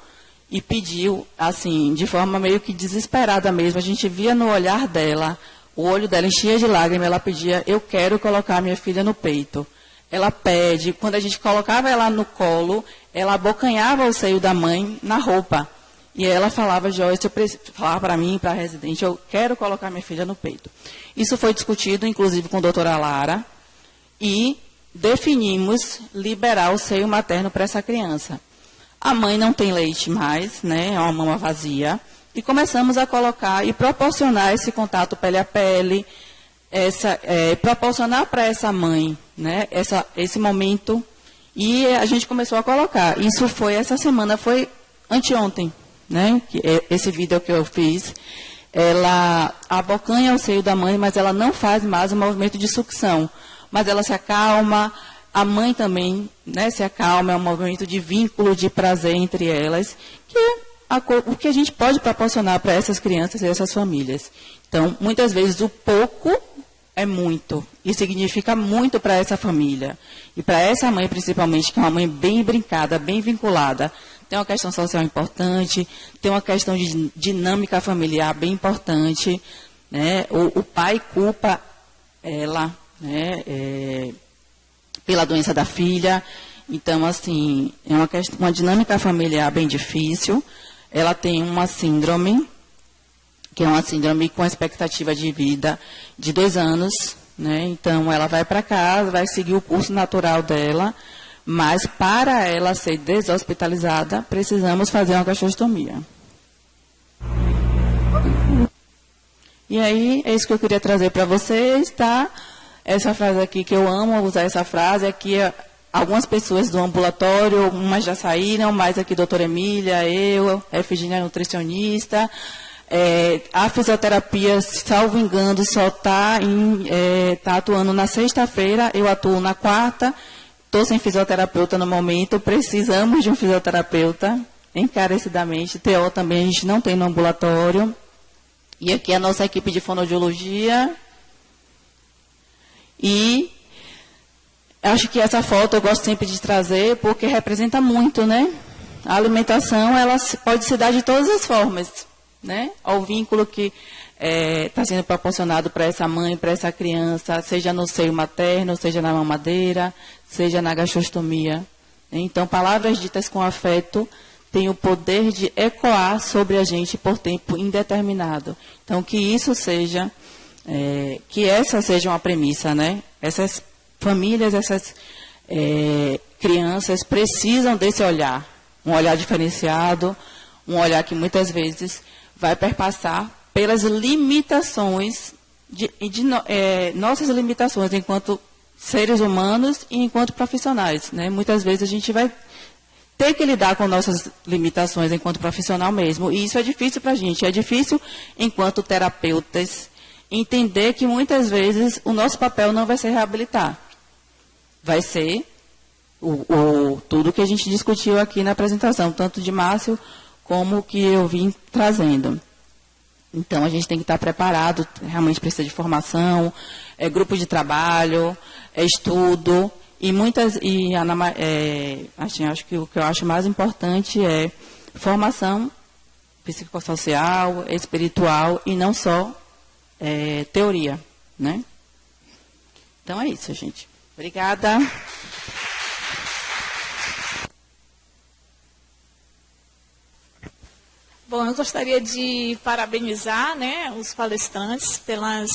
e pediu, assim, de forma meio que desesperada mesmo, a gente via no olhar dela, o olho dela enchia de lágrimas, ela pedia, eu quero colocar minha filha no peito. Ela pede, quando a gente colocava ela no colo, ela abocanhava o seio da mãe na roupa. E ela falava, Joyce, falava para mim, para a residente, eu quero colocar minha filha no peito. Isso foi discutido, inclusive, com a doutora Lara, e definimos liberar o seio materno para essa criança. A mãe não tem leite mais, né, é uma mama vazia, e começamos a colocar e proporcionar esse contato pele a pele, proporcionar para essa mãe, né, esse momento E a gente começou a colocar. Isso foi, essa semana, foi anteontem, né? Esse vídeo que eu fiz. Ela abocanha o seio da mãe, mas ela não faz mais o movimento de sucção. Mas ela se acalma, a mãe também, né, se acalma, é um movimento de vínculo, de prazer entre elas, que é o que a gente pode proporcionar para essas crianças e essas famílias. Então, muitas vezes, o pouco é muito, e significa muito para essa família. E para essa mãe, principalmente, que é uma mãe bem brincada, bem vinculada. Tem uma questão social importante, tem uma questão de dinâmica familiar bem importante, né? O pai culpa ela, né, pela doença da filha. Então, assim, é uma dinâmica familiar bem difícil. Ela tem uma síndrome, que é uma síndrome com expectativa de vida de 2 anos, né? Então, ela vai para casa, vai seguir o curso natural dela, mas para ela ser deshospitalizada, precisamos fazer uma gastrostomia. E aí, é isso que eu queria trazer para vocês, tá? Essa frase aqui, que eu amo usar essa frase, aqui algumas pessoas do ambulatório, umas já saíram, mas aqui doutora Emília, eu, a Efigênia nutricionista. A fisioterapia, salvo engano, só está atuando na sexta-feira, eu atuo na quarta. Estou sem fisioterapeuta no momento, precisamos de um fisioterapeuta, encarecidamente. TO também a gente não tem no ambulatório. E aqui a nossa equipe de fonoaudiologia. E acho que essa foto eu gosto sempre de trazer, porque representa muito, né? A alimentação, ela pode se dar de todas as formas, né? Ao vínculo que está sendo proporcionado para essa mãe, para essa criança, seja no seio materno, seja na mamadeira, seja na gastrostomia. Então, palavras ditas com afeto têm o poder de ecoar sobre a gente por tempo indeterminado. Então, que isso seja, que essa seja uma premissa, né? Essas famílias, essas crianças precisam desse olhar, um olhar diferenciado, um olhar que muitas vezes vai perpassar pelas limitações, nossas limitações enquanto seres humanos e enquanto profissionais, né? Muitas vezes a gente vai ter que lidar com nossas limitações enquanto profissional mesmo, e isso é difícil para a gente. É difícil, enquanto terapeutas, entender que muitas vezes o nosso papel não vai ser reabilitar. Vai ser tudo que a gente discutiu aqui na apresentação, tanto de Márcio como o que eu vim trazendo. Então, a gente tem que estar preparado, realmente precisa de formação, grupo de trabalho, estudo, acho que o que eu acho mais importante é formação psicossocial, espiritual, e não só teoria, né? Então, é isso, gente. Obrigada. Bom, eu gostaria de parabenizar, né, os palestrantes pelas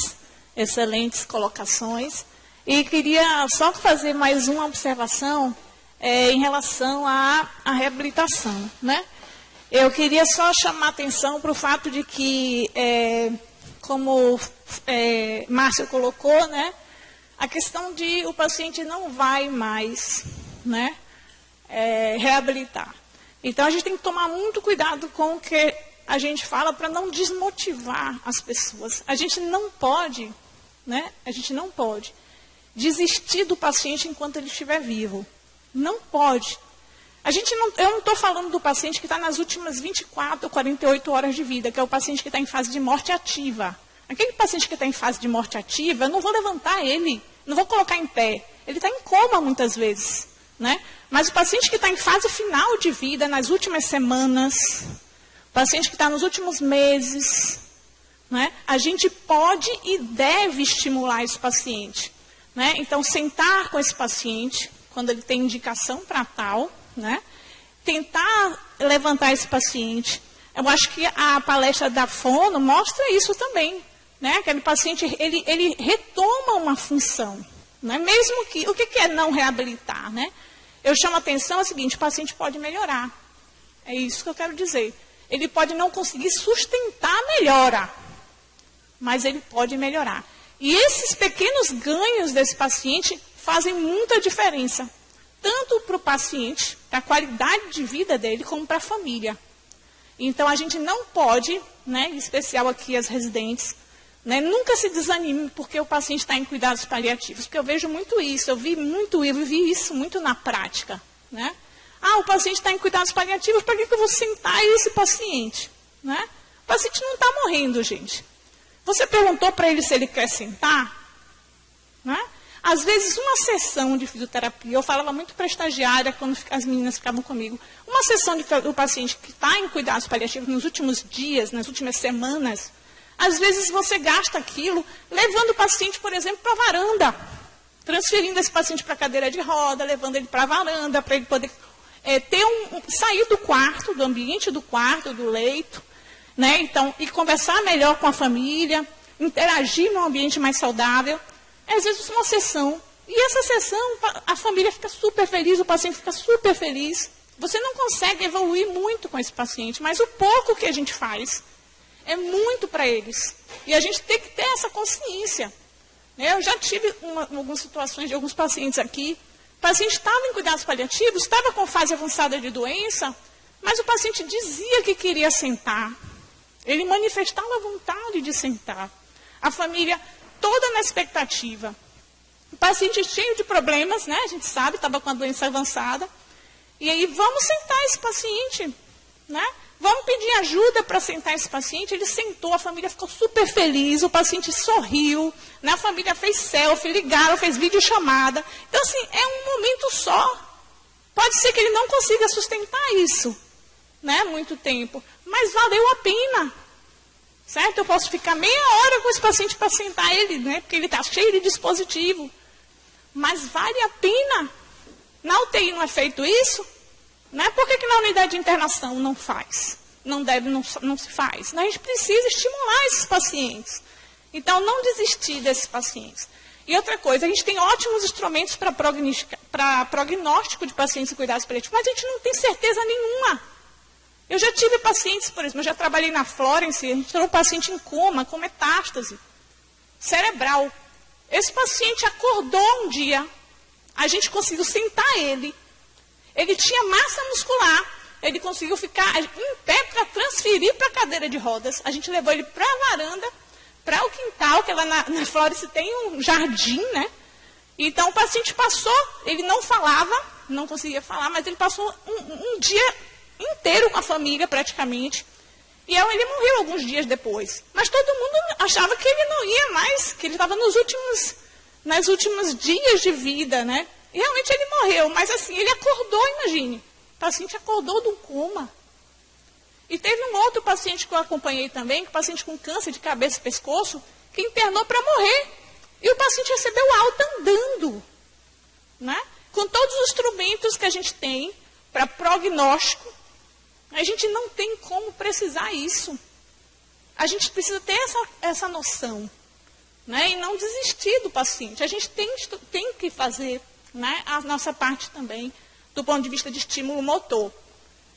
excelentes colocações e queria só fazer mais uma observação em relação à reabilitação, né? Eu queria só chamar a atenção para o fato de que, como Márcio colocou, né, a questão de o paciente não vai mais, né, reabilitar. Então, a gente tem que tomar muito cuidado com o que a gente fala para não desmotivar as pessoas. A gente não pode, né? A gente não pode desistir do paciente enquanto ele estiver vivo. Não pode. Eu não estou falando do paciente que está nas últimas 24 ou 48 horas de vida, que é o paciente que está em fase de morte ativa. Aquele paciente que está em fase de morte ativa, eu não vou levantar ele, não vou colocar em pé. Ele está em coma muitas vezes, né? Mas o paciente que está em fase final de vida, nas últimas semanas, o paciente que está nos últimos meses, né, a gente pode e deve estimular esse paciente, né? Então, sentar com esse paciente, quando ele tem indicação para tal, né, tentar levantar esse paciente. Eu acho que a palestra da Fono mostra isso também, né? Aquele paciente, ele retoma uma função, né? Mesmo que, o que é não reabilitar, né? Eu chamo a atenção, é o seguinte, o paciente pode melhorar. É isso que eu quero dizer. Ele pode não conseguir sustentar a melhora, mas ele pode melhorar. E esses pequenos ganhos desse paciente fazem muita diferença tanto para o paciente, para a qualidade de vida dele, como para a família. Então, a gente não pode, né, em especial aqui as residentes, né, nunca se desanime porque o paciente está em cuidados paliativos, porque eu vejo muito isso, eu vivi isso muito na prática. Né? Ah, o paciente está em cuidados paliativos, para que eu vou sentar esse paciente? Né? O paciente não está morrendo, gente. Você perguntou para ele se ele quer sentar? Né? Às vezes, uma sessão de fisioterapia, eu falava muito para a estagiária, quando as meninas ficavam comigo, uma sessão do paciente que está em cuidados paliativos nos últimos dias, nas últimas semanas, às vezes você gasta aquilo levando o paciente, por exemplo, para a varanda, transferindo esse paciente para a cadeira de roda, levando ele para a varanda, para ele poder sair do quarto, do ambiente do quarto, do leito, né? Então, e conversar melhor com a família, interagir num ambiente mais saudável. Às vezes uma sessão, e essa sessão a família fica super feliz, o paciente fica super feliz. Você não consegue evoluir muito com esse paciente, mas o pouco que a gente faz é muito para eles. E a gente tem que ter essa consciência. Eu já tive algumas situações de alguns pacientes aqui. O paciente estava em cuidados paliativos, estava com fase avançada de doença, mas o paciente dizia que queria sentar. Ele manifestava a vontade de sentar. A família toda na expectativa. O paciente cheio de problemas, né? A gente sabe, estava com a doença avançada. E aí, vamos sentar esse paciente, né? Vamos pedir ajuda para sentar esse paciente. Ele sentou, a família ficou super feliz, o paciente sorriu, né? A família fez selfie, ligaram, fez videochamada. Então, assim, é um momento só. Pode ser que ele não consiga sustentar isso, né? Muito tempo. Mas valeu a pena. Certo? Eu posso ficar meia hora com esse paciente para sentar ele, né? Porque ele está cheio de dispositivo. Mas vale a pena. Na UTI não é feito isso? Né? Por que na unidade de internação não faz? Não se faz. A gente precisa estimular esses pacientes. Então, não desistir desses pacientes. E outra coisa, a gente tem ótimos instrumentos para prognóstico de pacientes em cuidados paliativos, mas a gente não tem certeza nenhuma. Eu já tive pacientes, por exemplo, eu já trabalhei na Florence, a gente tem um paciente em coma, com metástase cerebral. Esse paciente acordou um dia, a gente conseguiu sentar ele. Ele tinha massa muscular, ele conseguiu ficar em pé para transferir para a cadeira de rodas. A gente levou ele para a varanda, para o quintal, que lá na Florence tem um jardim, né? Então o paciente passou, ele não falava, não conseguia falar, mas ele passou um dia inteiro com a família, praticamente. E ele morreu alguns dias depois. Mas todo mundo achava que ele não ia mais, que ele estava nos últimos dias de vida, né? E realmente ele morreu, mas assim, ele acordou, imagine. O paciente acordou de um coma. E teve um outro paciente que eu acompanhei também, um paciente com câncer de cabeça e pescoço, que internou para morrer. E o paciente recebeu alta andando. Né? Com todos os instrumentos que a gente tem para prognóstico, a gente não tem como precisar isso. A gente precisa ter essa noção. Né? E não desistir do paciente. A gente tem que fazer, né, a nossa parte também, do ponto de vista de estímulo motor.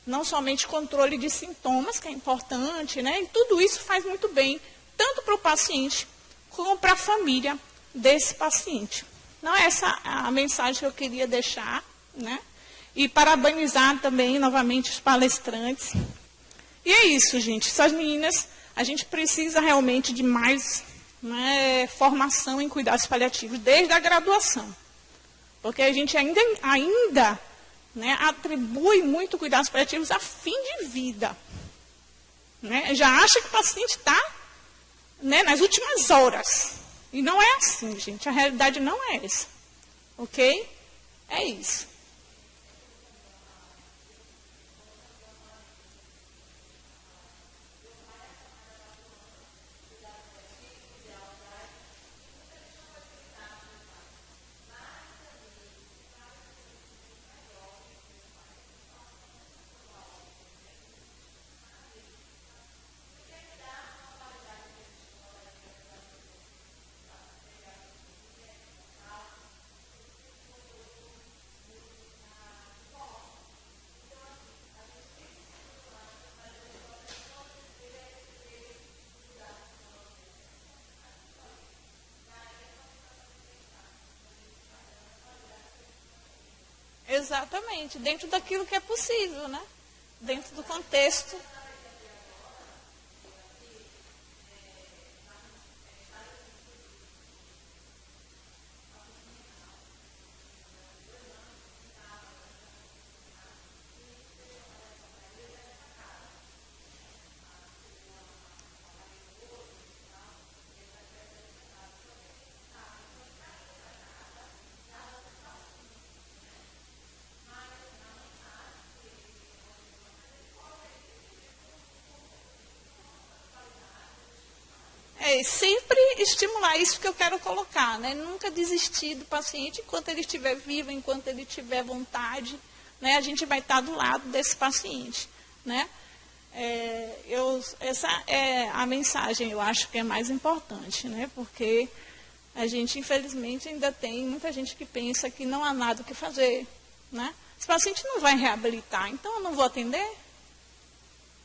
Não somente controle de sintomas, que é importante, né? E tudo isso faz muito bem, tanto para o paciente, como para a família desse paciente. Então, essa é a mensagem que eu queria deixar, né? E parabenizar também, novamente, os palestrantes. E é isso, gente. Essas meninas, a gente precisa realmente de mais, né, formação em cuidados paliativos, desde a graduação. Porque a gente ainda né, atribui muito cuidados paliativos a fim de vida. Né? Já acha que o paciente está, né, nas últimas horas. E não é assim, gente. A realidade não é essa. Ok? É isso. Exatamente, dentro daquilo que é possível, né? Dentro do contexto. É sempre estimular isso que eu quero colocar, né? Nunca desistir do paciente enquanto ele estiver vivo, enquanto ele tiver vontade, né? A gente vai estar do lado desse paciente, né? Essa é a mensagem, eu acho que é mais importante, né? Porque a gente, infelizmente, ainda tem muita gente que pensa que não há nada o que fazer, né? Esse paciente não vai reabilitar, então eu não vou atender?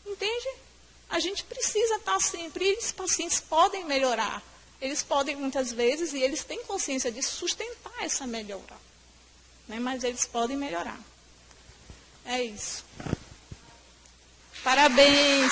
Entende? A gente precisa estar sempre, e os pacientes podem melhorar. Eles podem, muitas vezes, e eles têm consciência de sustentar essa melhora. Né? Mas eles podem melhorar. É isso. Parabéns!